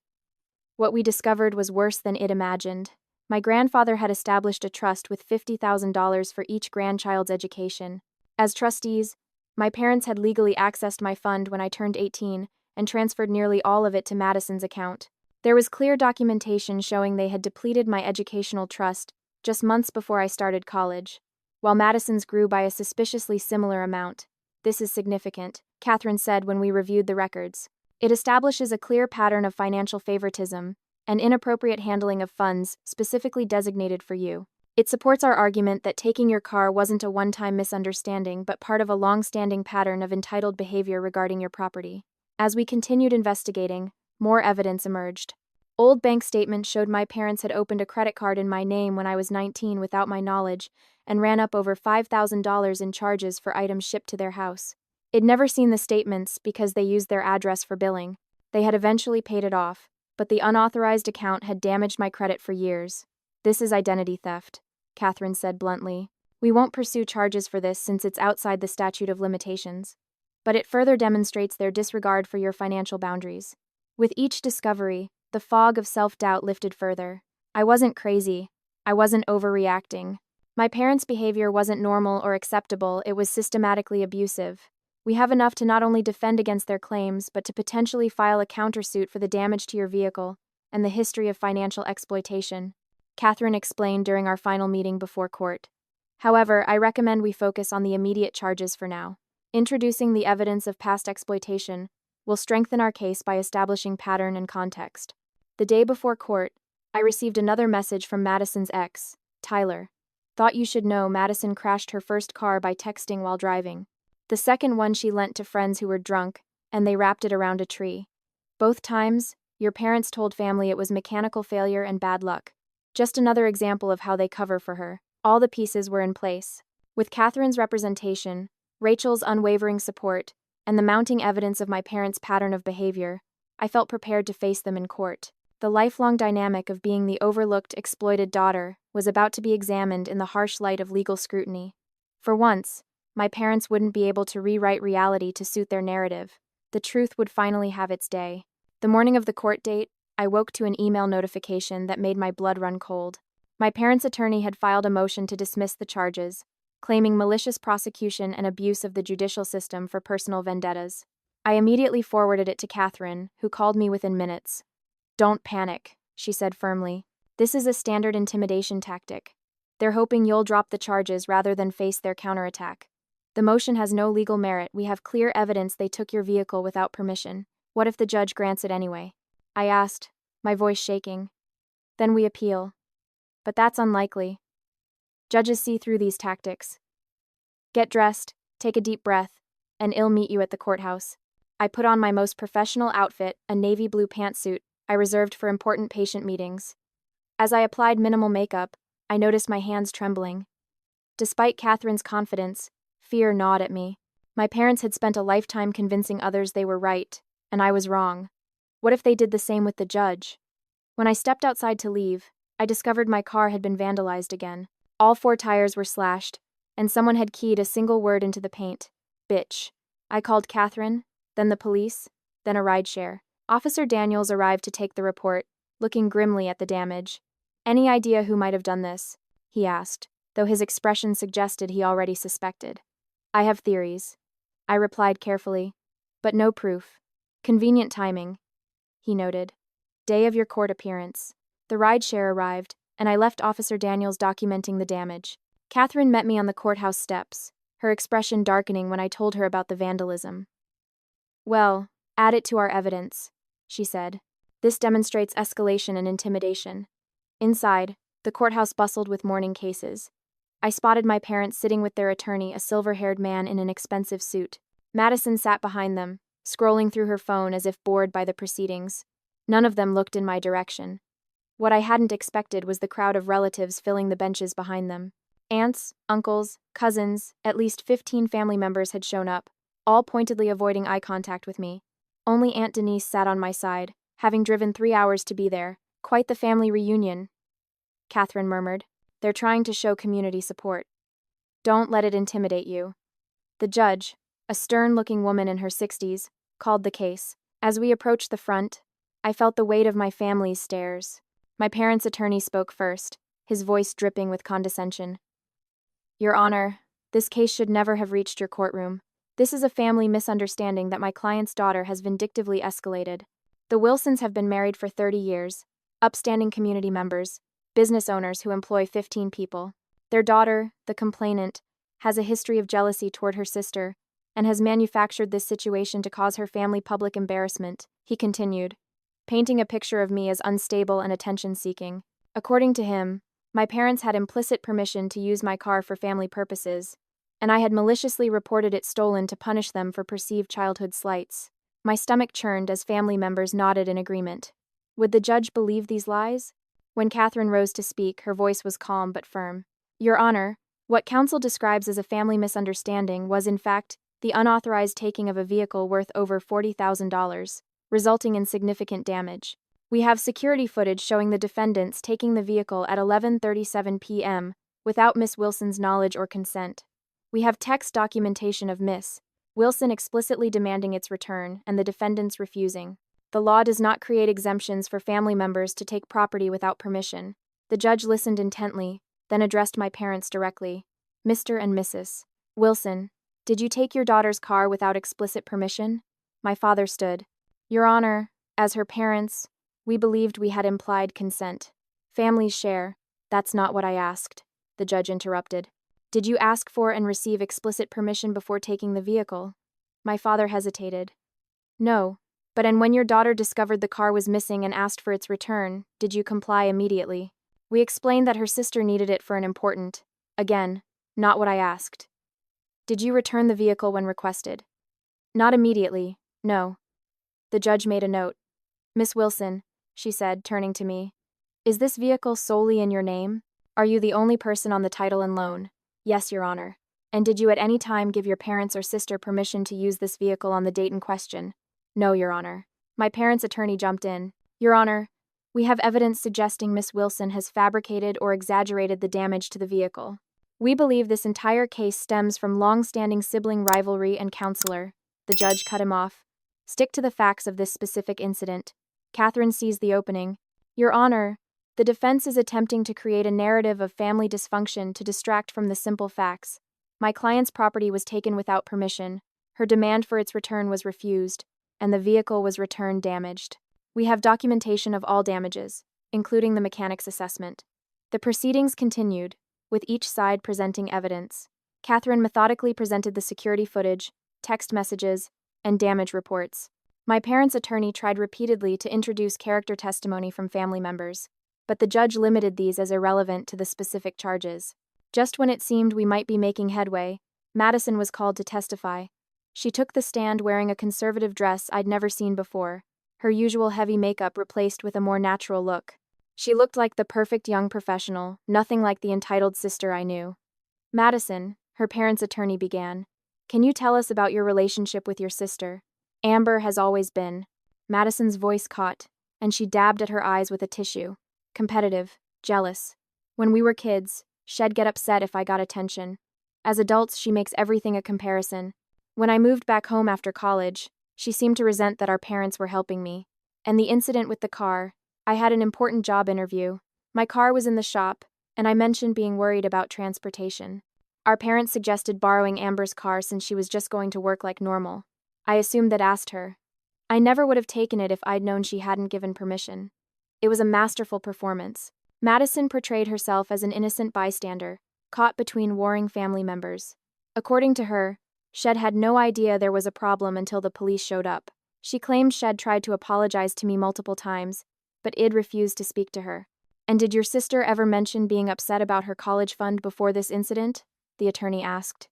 What we discovered was worse than it imagined. My grandfather had established a trust with $50,000 for each grandchild's education. As trustees, my parents had legally accessed my fund when I turned 18 and transferred nearly all of it to Madison's account. There was clear documentation showing they had depleted my educational trust just months before I started college, while Madison's grew by a suspiciously similar amount. This is significant, Catherine said when we reviewed the records. It establishes a clear pattern of financial favoritism and inappropriate handling of funds specifically designated for you. It supports our argument that taking your car wasn't a one-time misunderstanding but part of a long-standing pattern of entitled behavior regarding your property. As we continued investigating, more evidence emerged. Old bank statements showed my parents had opened a credit card in my name when I was 19 without my knowledge and ran up over $5,000 in charges for items shipped to their house. I'd never seen the statements because they used their address for billing. They had eventually paid it off, but the unauthorized account had damaged my credit for years. This is identity theft, Catherine said bluntly. We won't pursue charges for this since it's outside the statute of limitations. But it further demonstrates their disregard for your financial boundaries. With each discovery, the fog of self-doubt lifted further. I wasn't crazy. I wasn't overreacting. My parents' behavior wasn't normal or acceptable, it was systematically abusive. We have enough to not only defend against their claims, but to potentially file a countersuit for the damage to your vehicle and the history of financial exploitation, Catherine explained during our final meeting before court. However, I recommend we focus on the immediate charges for now. Introducing the evidence of past exploitation will strengthen our case by establishing pattern and context. The day before court, I received another message from Madison's ex, Tyler. Thought you should know Madison crashed her first car by texting while driving. The second one she lent to friends who were drunk, and they wrapped it around a tree. Both times, your parents told family it was mechanical failure and bad luck. Just another example of how they cover for her. All the pieces were in place. With Catherine's representation, Rachel's unwavering support, and the mounting evidence of my parents' pattern of behavior, I felt prepared to face them in court. The lifelong dynamic of being the overlooked, exploited daughter was about to be examined in the harsh light of legal scrutiny. For once, my parents wouldn't be able to rewrite reality to suit their narrative. The truth would finally have its day. The morning of the court date, I woke to an email notification that made my blood run cold. My parents' attorney had filed a motion to dismiss the charges, claiming malicious prosecution and abuse of the judicial system for personal vendettas. I immediately forwarded it to Catherine, who called me within minutes. "Don't panic," she said firmly. "This is a standard intimidation tactic. They're hoping you'll drop the charges rather than face their counterattack. The motion has no legal merit. We have clear evidence they took your vehicle without permission. What if the judge grants it anyway?" I asked, my voice shaking. "Then we appeal." "But that's unlikely. Judges see through these tactics. Get dressed, take a deep breath, and I'll meet you at the courthouse." I put on my most professional outfit, a navy blue pantsuit I reserved for important patient meetings. As I applied minimal makeup, I noticed my hands trembling. Despite Catherine's confidence, fear gnawed at me. My parents had spent a lifetime convincing others they were right, and I was wrong. What if they did the same with the judge? When I stepped outside to leave, I discovered my car had been vandalized again. All 4 tires were slashed, and someone had keyed a single word into the paint: bitch. I called Catherine, then the police, then a rideshare. Officer Daniels arrived to take the report, looking grimly at the damage. "Any idea who might have done this?" he asked, though his expression suggested he already suspected. "I have theories," I replied carefully, "but no proof." "Convenient timing," he noted. "Day of your court appearance." The rideshare arrived, and I left Officer Daniels documenting the damage. Catherine met me on the courthouse steps, her expression darkening when I told her about the vandalism. "Well, add it to our evidence," she said. "This demonstrates escalation and intimidation." Inside, the courthouse bustled with morning cases. I spotted my parents sitting with their attorney, a silver-haired man in an expensive suit. Madison sat behind them, scrolling through her phone as if bored by the proceedings. None of them looked in my direction. What I hadn't expected was the crowd of relatives filling the benches behind them. Aunts, uncles, cousins, at least 15 family members had shown up, all pointedly avoiding eye contact with me. Only Aunt Denise sat on my side, having driven 3 hours to be there. "Quite the family reunion," Catherine murmured. "They're trying to show community support. Don't let it intimidate you." The judge, a stern-looking woman in her 60s, called the case. As we approached the front, I felt the weight of my family's stares. My parents' attorney spoke first, his voice dripping with condescension. "Your Honor, this case should never have reached your courtroom. This is a family misunderstanding that my client's daughter has vindictively escalated. The Wilsons have been married for 30 years, upstanding community members, business owners who employ 15 people. Their daughter, the complainant, has a history of jealousy toward her sister and has manufactured this situation to cause her family public embarrassment," he continued, painting a picture of me as unstable and attention-seeking. According to him, my parents had implicit permission to use my car for family purposes, and I had maliciously reported it stolen to punish them for perceived childhood slights. My stomach churned as family members nodded in agreement. Would the judge believe these lies? When Catherine rose to speak, her voice was calm but firm. "Your Honor, what counsel describes as a family misunderstanding was, in fact, the unauthorized taking of a vehicle worth over $40,000, resulting in significant damage. We have security footage showing the defendants taking the vehicle at 11:37 p.m. without Miss Wilson's knowledge or consent. We have text documentation of Miss Wilson explicitly demanding its return and the defendants refusing. The law does not create exemptions for family members to take property without permission." The judge listened intently, then addressed my parents directly. "Mr. and Mrs. Wilson, did you take your daughter's car without explicit permission?" My father stood. "Your Honor, as her parents, we believed we had implied consent. Families share. That's not what I asked," the judge interrupted. "Did you ask for and receive explicit permission before taking the vehicle?" My father hesitated. "No. But and when your daughter discovered the car was missing and asked for its return, did you comply immediately?" We explained that her sister needed it for an important, again, not what I asked. "Did you return the vehicle when requested?" "Not immediately, no." The judge made a note. "Miss Wilson," she said, turning to me, "is this vehicle solely in your name? Are you the only person on the title and loan?" "Yes, Your Honor." "And did you at any time give your parents or sister permission to use this vehicle on the date in question?" "No, Your Honor." My parents' attorney jumped in. "Your Honor, we have evidence suggesting Miss Wilson has fabricated or exaggerated the damage to the vehicle. We believe this entire case stems from long-standing sibling rivalry and counselor. The judge cut him off. Stick to the facts of this specific incident. Catherine seized the opening. Your Honor, the defense is attempting to create a narrative of family dysfunction to distract from the simple facts. My client's property was taken without permission. Her demand for its return was refused, and the vehicle was returned damaged. We have documentation of all damages, including the mechanic's assessment. The proceedings continued, with each side presenting evidence. Catherine methodically presented the security footage, text messages, and damage reports. My parents' attorney tried repeatedly to introduce character testimony from family members, but the judge limited these as irrelevant to the specific charges. Just when it seemed we might be making headway, Madison was called to testify. She took the stand wearing a conservative dress I'd never seen before, her usual heavy makeup replaced with a more natural look. She looked like the perfect young professional, nothing like the entitled sister I knew. Madison, her parents' attorney began, can you tell us about your relationship with your sister? Amber has always been. Madison's voice caught, and she dabbed at her eyes with a tissue. Competitive, jealous. When we were kids, she'd get upset if I got attention. As adults, she makes everything a comparison. When I moved back home after college, she seemed to resent that our parents were helping me. And the incident with the car, I had an important job interview. My car was in the shop, and I mentioned being worried about transportation. Our parents suggested borrowing Amber's car since she was just going to work like normal. I assumed that asked her. I never would have taken it if I'd known she hadn't given permission. It was a masterful performance. Madison portrayed herself as an innocent bystander, caught between warring family members. According to her, Shed had no idea there was a problem until the police showed up. She claimed Shed tried to apologize to me multiple times, but Id refused to speak to her. And did your sister ever mention being upset about her college fund before this incident? The attorney asked.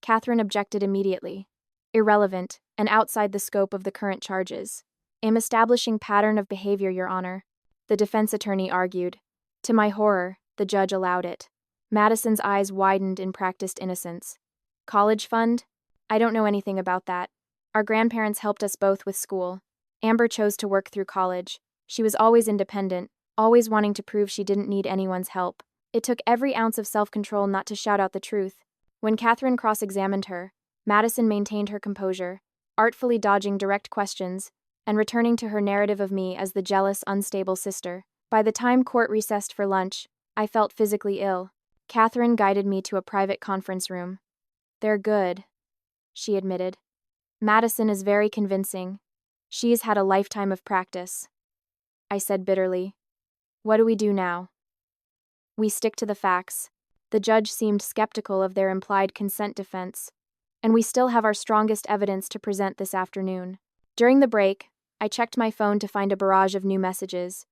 Catherine objected immediately. Irrelevant, and outside the scope of the current charges. Am establishing pattern of behavior, Your Honor. The defense attorney argued. To my horror, the judge allowed it. Madison's eyes widened in practiced innocence. College fund? I don't know anything about that. Our grandparents helped us both with school. Amber chose to work through college. She was always independent, always wanting to prove she didn't need anyone's help. It took every ounce of self-control not to shout out the truth. When Catherine cross-examined her, Madison maintained her composure, artfully dodging direct questions, and returning to her narrative of me as the jealous, unstable sister. By the time court recessed for lunch, I felt physically ill. Catherine guided me to a private conference room. They're good, she admitted. Madison is very convincing. She's had a lifetime of practice. I said bitterly. What do we do now? We stick to the facts. The judge seemed skeptical of their implied consent defense, and we still have our strongest evidence to present this afternoon. During the break, I checked my phone to find a barrage of new messages.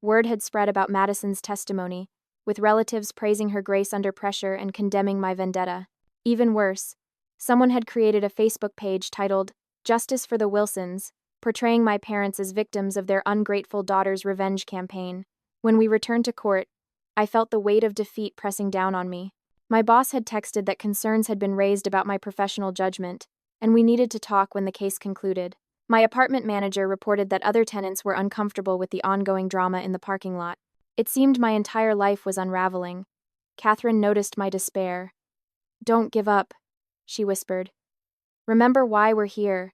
Word had spread about Madison's testimony, with relatives praising her grace under pressure and condemning my vendetta. Even worse, someone had created a Facebook page titled Justice for the Wilsons, portraying my parents as victims of their ungrateful daughter's revenge campaign. When we returned to court, I felt the weight of defeat pressing down on me. My boss had texted that concerns had been raised about my professional judgment, and we needed to talk when the case concluded. My apartment manager reported that other tenants were uncomfortable with the ongoing drama in the parking lot. It seemed my entire life was unraveling. Catherine noticed my despair. Don't give up, she whispered. Remember why we're here.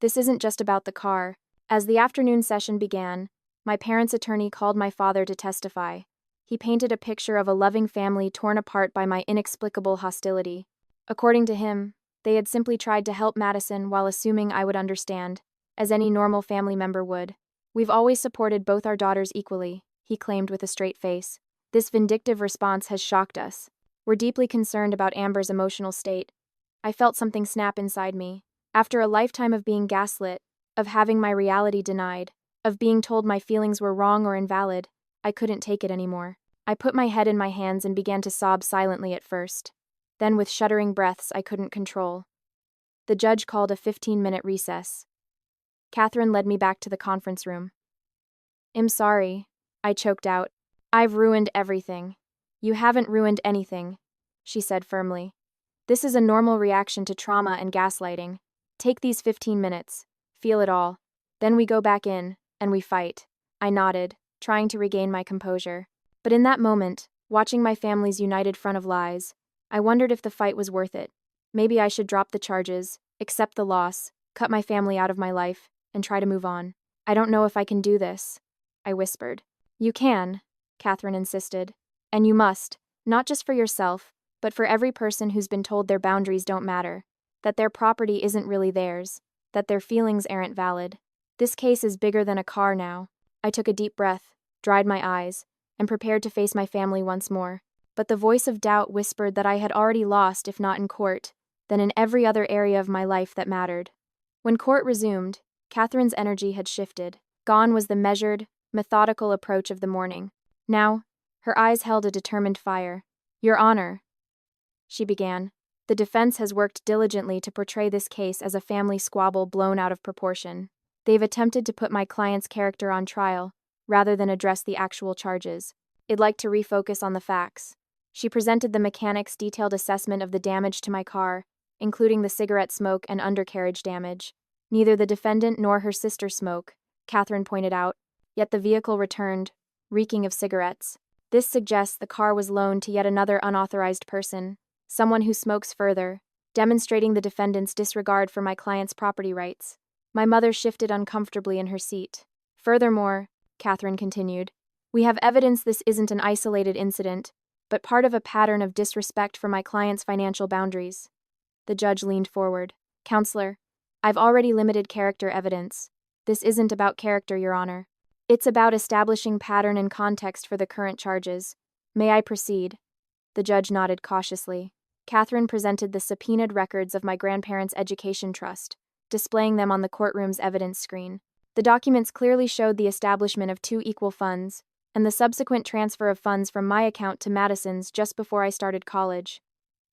This isn't just about the car. As the afternoon session began, my parents' attorney called my father to testify. He painted a picture of a loving family torn apart by my inexplicable hostility. According to him, they had simply tried to help Madison while assuming I would understand, as any normal family member would. We've always supported both our daughters equally, he claimed with a straight face. This vindictive response has shocked us. We're deeply concerned about Amber's emotional state. I felt something snap inside me. After a lifetime of being gaslit, of having my reality denied, of being told my feelings were wrong or invalid, I couldn't take it anymore. I put my head in my hands and began to sob silently at first. Then with shuddering breaths I couldn't control. The judge called a 15-minute recess. Catherine led me back to the conference room. I'm sorry, I choked out. I've ruined everything. You haven't ruined anything, she said firmly. This is a normal reaction to trauma and gaslighting. Take these 15 minutes. Feel it all. Then we go back in, and we fight. I nodded, trying to regain my composure. But in that moment, Watching my family's united front of lies, I wondered if the fight was worth it. Maybe I should drop the charges, accept the loss, cut my family out of my life, and try to move on. I don't know if I can do this, I whispered. You can, Catherine insisted. And you must, not just for yourself, but for every person who's been told their boundaries don't matter, that their property isn't really theirs, that their feelings aren't valid. This case is bigger than a car now. I took a deep breath, dried my eyes, and prepared to face my family once more. But the voice of doubt whispered that I had already lost, if not in court, then in every other area of my life that mattered. When court resumed, Catherine's energy had shifted. Gone was the measured, methodical approach of the morning. Now, her eyes held a determined fire. Your Honor, she began, the defense has worked diligently to portray this case as a family squabble blown out of proportion. They've attempted to put my client's character on trial, rather than address the actual charges. I'd like to refocus on the facts. She presented the mechanic's detailed assessment of the damage to my car, including the cigarette smoke and undercarriage damage. Neither the defendant nor her sister smoke, Catherine pointed out, yet the vehicle returned, reeking of cigarettes. This suggests the car was loaned to yet another unauthorized person, someone who smokes further, demonstrating the defendant's disregard for my client's property rights. My mother shifted uncomfortably in her seat. Furthermore, Catherine continued, we have evidence this isn't an isolated incident, but part of a pattern of disrespect for my client's financial boundaries. The judge leaned forward. Counselor, I've already limited character evidence. This isn't about character, Your Honor. It's about establishing pattern and context for the current charges. May I proceed? The judge nodded cautiously. Catherine presented the subpoenaed records of my grandparents' education trust, displaying them on the courtroom's evidence screen. The documents clearly showed the establishment of 2 equal funds, and the subsequent transfer of funds from my account to Madison's just before I started college.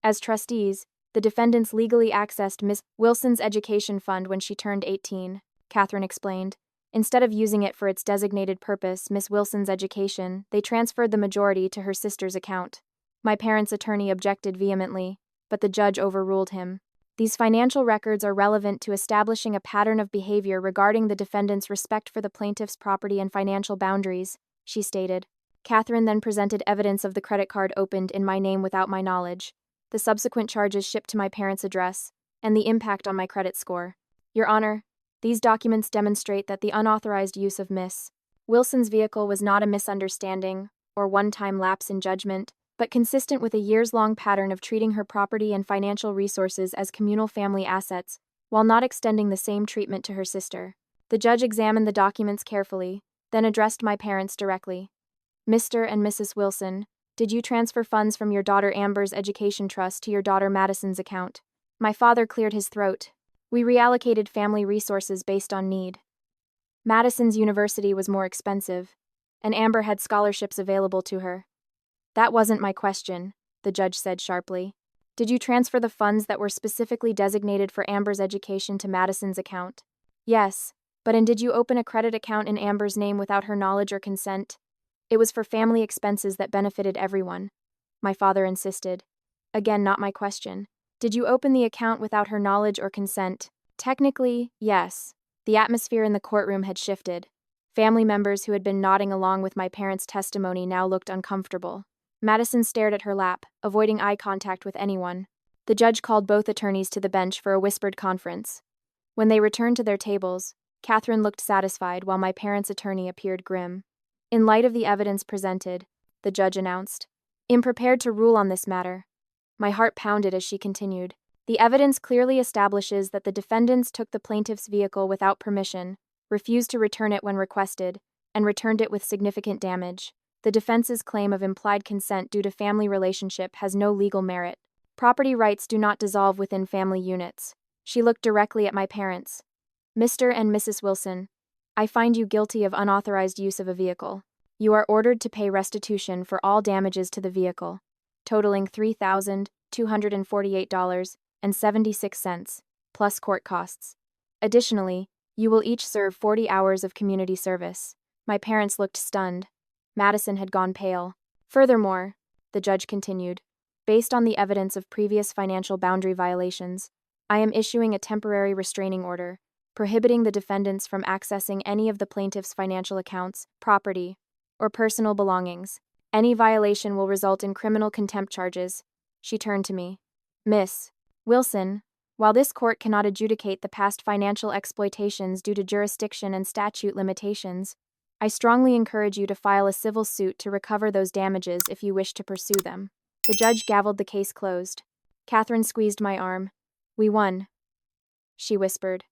As trustees, the defendants legally accessed Miss Wilson's education fund when she turned 18, Catherine explained. Instead of using it for its designated purpose, Miss Wilson's education, they transferred the majority to her sister's account. My parents' attorney objected vehemently, but the judge overruled him. These financial records are relevant to establishing a pattern of behavior regarding the defendant's respect for the plaintiff's property and financial boundaries, she stated. Catherine then presented evidence of the credit card opened in my name without my knowledge, the subsequent charges shipped to my parents' address, and the impact on my credit score. Your Honor, these documents demonstrate that the unauthorized use of Miss Wilson's vehicle was not a misunderstanding or one-time lapse in judgment, but consistent with a years-long pattern of treating her property and financial resources as communal family assets, while not extending the same treatment to her sister. The judge examined the documents carefully, then addressed my parents directly. Mr. and Mrs. Wilson, did you transfer funds from your daughter Amber's education trust to your daughter Madison's account? My father cleared his throat. We reallocated family resources based on need. Madison's university was more expensive, and Amber had scholarships available to her. That wasn't my question, the judge said sharply. Did you transfer the funds that were specifically designated for Amber's education to Madison's account? Yes, but did you open a credit account in Amber's name without her knowledge or consent? It was for family expenses that benefited everyone, my father insisted. Again, not my question. Did you open the account without her knowledge or consent? Technically, yes. The atmosphere in the courtroom had shifted. Family members who had been nodding along with my parents' testimony now looked uncomfortable. Madison stared at her lap, avoiding eye contact with anyone. The judge called both attorneys to the bench for a whispered conference. When they returned to their tables, Catherine looked satisfied while my parents' attorney appeared grim. In light of the evidence presented, the judge announced, I'm prepared to rule on this matter. My heart pounded as she continued. The evidence clearly establishes that the defendants took the plaintiff's vehicle without permission, refused to return it when requested, and returned it with significant damage. The defense's claim of implied consent due to family relationship has no legal merit. Property rights do not dissolve within family units. She looked directly at my parents. Mr. and Mrs. Wilson, I find you guilty of unauthorized use of a vehicle. You are ordered to pay restitution for all damages to the vehicle, totaling $3,248.76, plus court costs. Additionally, you will each serve 40 hours of community service. My parents looked stunned. Madison had gone pale. Furthermore, the judge continued, based on the evidence of previous financial boundary violations, I am issuing a temporary restraining order, prohibiting the defendants from accessing any of the plaintiff's financial accounts, property, or personal belongings. Any violation will result in criminal contempt charges. She turned to me. Miss Wilson, while this court cannot adjudicate the past financial exploitations due to jurisdiction and statute limitations, I strongly encourage you to file a civil suit to recover those damages if you wish to pursue them. The judge gavelled the case closed. Catherine squeezed my arm. We won, she whispered.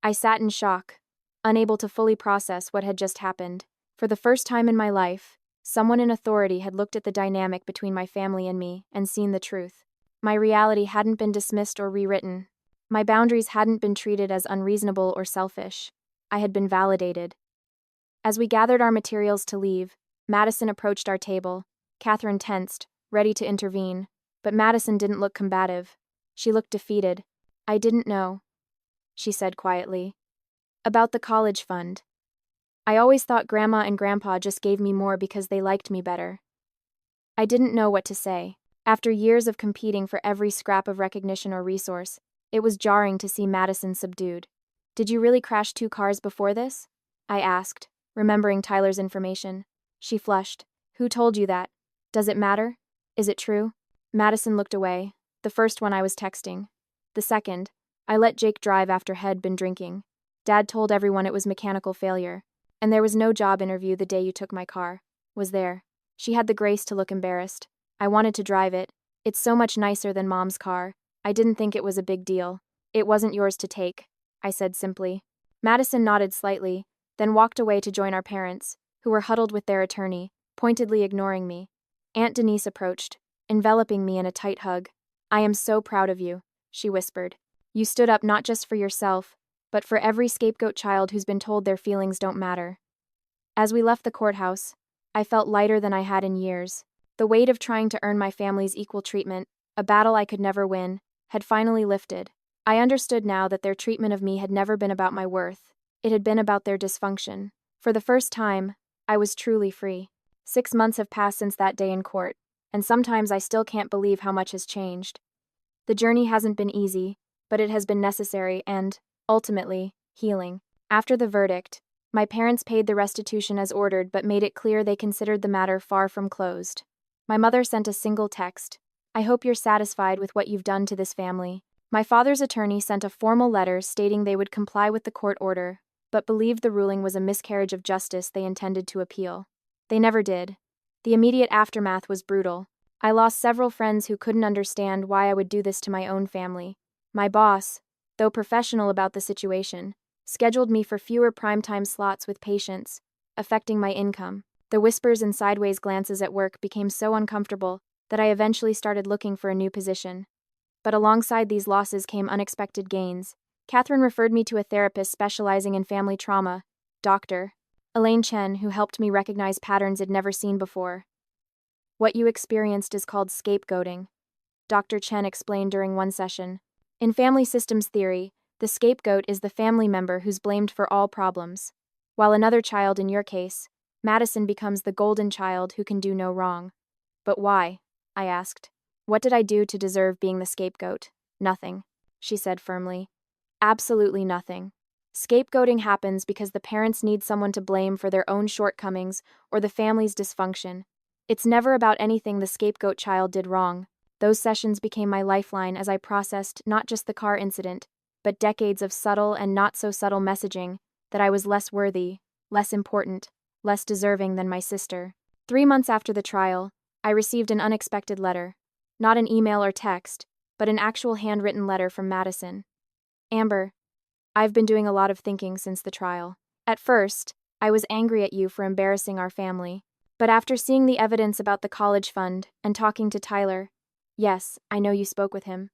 I sat in shock, unable to fully process what had just happened. For the first time in my life, someone in authority had looked at the dynamic between my family and me and seen the truth. My reality hadn't been dismissed or rewritten. My boundaries hadn't been treated as unreasonable or selfish. I had been validated. As we gathered our materials to leave, Madison approached our table. Catherine tensed, ready to intervene, but Madison didn't look combative. She looked defeated. I didn't know, she said quietly. About the college fund. I always thought Grandma and Grandpa just gave me more because they liked me better. I didn't know what to say. After years of competing for every scrap of recognition or resource, it was jarring to see Madison subdued. Did you really crash 2 cars before this? I asked, remembering Tyler's information. She flushed. Who told you that? Does it matter? Is it true? Madison looked away. The first one I was texting. The second, I let Jake drive after he'd been drinking. Dad told everyone it was mechanical failure. And there was no job interview the day you took my car. Was there? She had the grace to look embarrassed. I wanted to drive it. It's so much nicer than Mom's car. I didn't think it was a big deal. It wasn't yours to take, I said simply. Madison nodded slightly, then walked away to join our parents, who were huddled with their attorney, pointedly ignoring me. Aunt Denise approached, enveloping me in a tight hug. I am so proud of you, she whispered. You stood up not just for yourself, but for every scapegoat child who's been told their feelings don't matter. As we left the courthouse, I felt lighter than I had in years. The weight of trying to earn my family's equal treatment, a battle I could never win, had finally lifted. I understood now that their treatment of me had never been about my worth. It had been about their dysfunction. For the first time, I was truly free. 6 months have passed since that day in court, and sometimes I still can't believe how much has changed. The journey hasn't been easy, but it has been necessary and, ultimately, healing. After the verdict, my parents paid the restitution as ordered but made it clear they considered the matter far from closed. My mother sent a single text. I hope you're satisfied with what you've done to this family. My father's attorney sent a formal letter stating they would comply with the court order, but believed the ruling was a miscarriage of justice they intended to appeal. They never did. The immediate aftermath was brutal. I lost several friends who couldn't understand why I would do this to my own family. My boss, though professional about the situation, scheduled me for fewer primetime slots with patients, affecting my income. The whispers and sideways glances at work became so uncomfortable that I eventually started looking for a new position. But alongside these losses came unexpected gains. Catherine referred me to a therapist specializing in family trauma, Dr. Elaine Chen, who helped me recognize patterns I'd never seen before. What you experienced is called scapegoating, Dr. Chen explained during one session. In family systems theory, the scapegoat is the family member who's blamed for all problems, while another child, in your case, Madison, becomes the golden child who can do no wrong. But why? I asked. What did I do to deserve being the scapegoat? Nothing, she said firmly. Absolutely nothing. Scapegoating happens because the parents need someone to blame for their own shortcomings or the family's dysfunction. It's never about anything the scapegoat child did wrong. Those sessions became my lifeline as I processed not just the car incident, but decades of subtle and not-so-subtle messaging that I was less worthy, less important, less deserving than my sister. 3 months after the trial, I received an unexpected letter. Not an email or text, but an actual handwritten letter from Madison. Amber, I've been doing a lot of thinking since the trial. At first, I was angry at you for embarrassing our family. But after seeing the evidence about the college fund and talking to Tyler, yes, I know you spoke with him,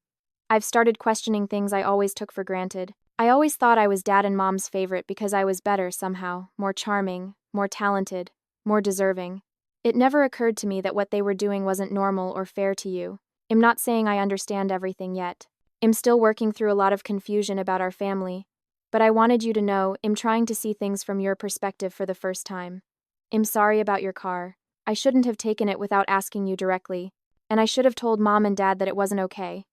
I've started questioning things I always took for granted. I always thought I was Dad and Mom's favorite because I was better somehow, more charming, more talented, more deserving. It never occurred to me that what they were doing wasn't normal or fair to you. I'm not saying I understand everything yet. I'm still working through a lot of confusion about our family. But I wanted you to know I'm trying to see things from your perspective for the first time. I'm sorry about your car. I shouldn't have taken it without asking you directly, and I should have told Mom and Dad that it wasn't okay.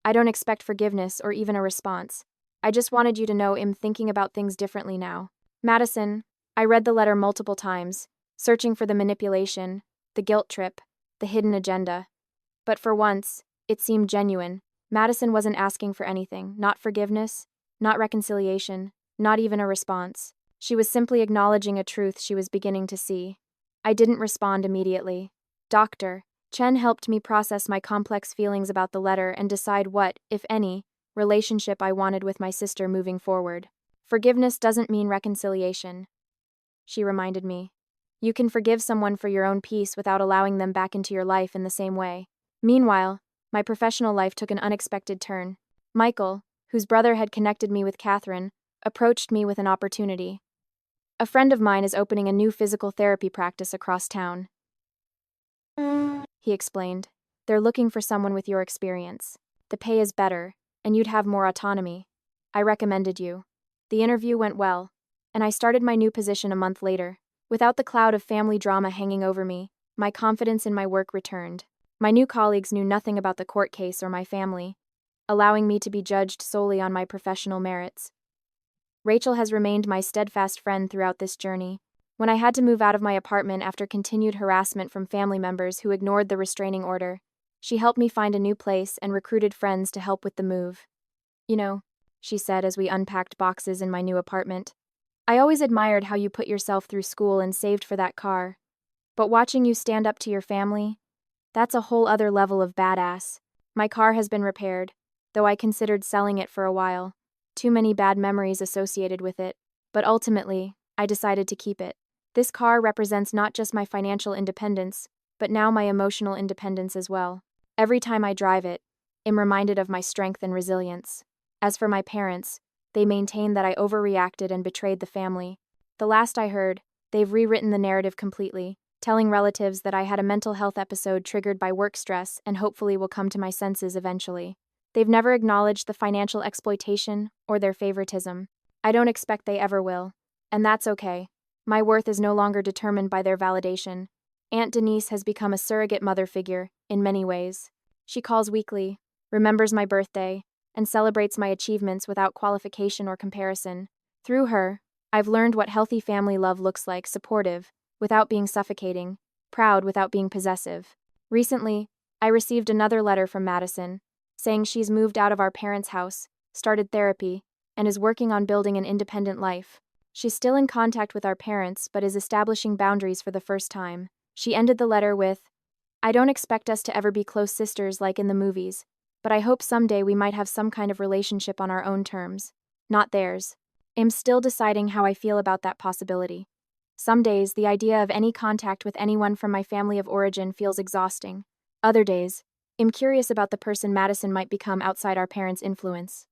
I don't expect forgiveness or even a response. I just wanted you to know I'm thinking about things differently now. Madison, I read the letter multiple times, searching for the manipulation, the guilt trip, the hidden agenda. But for once, it seemed genuine. Madison wasn't asking for anything, not forgiveness, not reconciliation, not even a response. She was simply acknowledging a truth she was beginning to see. I didn't respond immediately. Dr. Chen helped me process my complex feelings about the letter and decide what, if any, relationship I wanted with my sister moving forward. Forgiveness doesn't mean reconciliation, she reminded me. You can forgive someone for your own peace without allowing them back into your life in the same way. Meanwhile, my professional life took an unexpected turn. Michael, whose brother had connected me with Catherine, approached me with an opportunity. A friend of mine is opening a new physical therapy practice across town, he explained. They're looking for someone with your experience. The pay is better, and you'd have more autonomy. I recommended you. The interview went well, and I started my new position a month later. Without the cloud of family drama hanging over me, my confidence in my work returned. My new colleagues knew nothing about the court case or my family, allowing me to be judged solely on my professional merits. Rachel has remained my steadfast friend throughout this journey. When I had to move out of my apartment after continued harassment from family members who ignored the restraining order, she helped me find a new place and recruited friends to help with the move. You know, she said as we unpacked boxes in my new apartment, I always admired how you put yourself through school and saved for that car. But watching you stand up to your family, that's a whole other level of badass. My car has been repaired, though I considered selling it for a while. Too many bad memories associated with it, but ultimately, I decided to keep it. This car represents not just my financial independence, but now my emotional independence as well. Every time I drive it, I'm reminded of my strength and resilience. As for my parents, they maintain that I overreacted and betrayed the family. The last I heard, they've rewritten the narrative completely, telling relatives that I had a mental health episode triggered by work stress and hopefully will come to my senses eventually. They've never acknowledged the financial exploitation or their favoritism. I don't expect they ever will, and that's okay. My worth is no longer determined by their validation. Aunt Denise has become a surrogate mother figure, in many ways. She calls weekly, remembers my birthday, and celebrates my achievements without qualification or comparison. Through her, I've learned what healthy family love looks like: supportive, without being suffocating, proud without being possessive. Recently, I received another letter from Madison, saying she's moved out of our parents' house, started therapy, and is working on building an independent life. She's still in contact with our parents, but is establishing boundaries for the first time. She ended the letter with, I don't expect us to ever be close sisters like in the movies, but I hope someday we might have some kind of relationship on our own terms, not theirs. I'm still deciding how I feel about that possibility. Some days, the idea of any contact with anyone from my family of origin feels exhausting. Other days, I'm curious about the person Madison might become outside our parents' influence.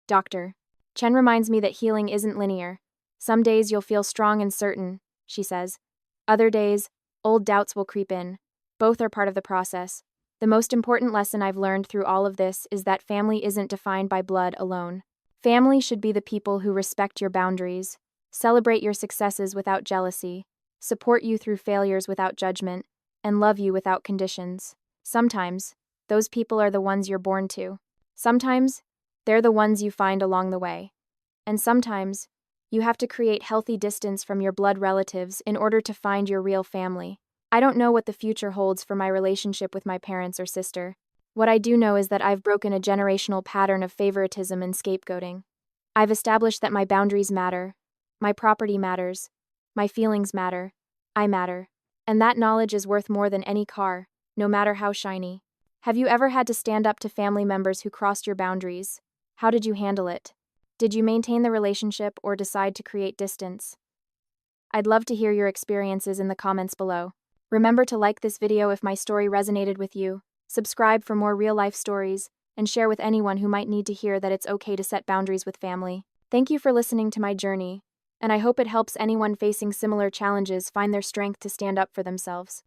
Dr. Chen reminds me that healing isn't linear. Some days you'll feel strong and certain, she says. Other days, old doubts will creep in. Both are part of the process. The most important lesson I've learned through all of this is that family isn't defined by blood alone. Family should be the people who respect your boundaries, celebrate your successes without jealousy, support you through failures without judgment, and love you without conditions. Sometimes, those people are the ones you're born to. Sometimes, they're the ones you find along the way. And sometimes, you have to create healthy distance from your blood relatives in order to find your real family. I don't know what the future holds for my relationship with my parents or sister. What I do know is that I've broken a generational pattern of favoritism and scapegoating. I've established that my boundaries matter, my property matters, my feelings matter, I matter. And that knowledge is worth more than any car, no matter how shiny. Have you ever had to stand up to family members who crossed your boundaries? How did you handle it? Did you maintain the relationship or decide to create distance? I'd love to hear your experiences in the comments below. Remember to like this video if my story resonated with you, subscribe for more real-life stories, and share with anyone who might need to hear that it's okay to set boundaries with family. Thank you for listening to my journey, and I hope it helps anyone facing similar challenges find their strength to stand up for themselves.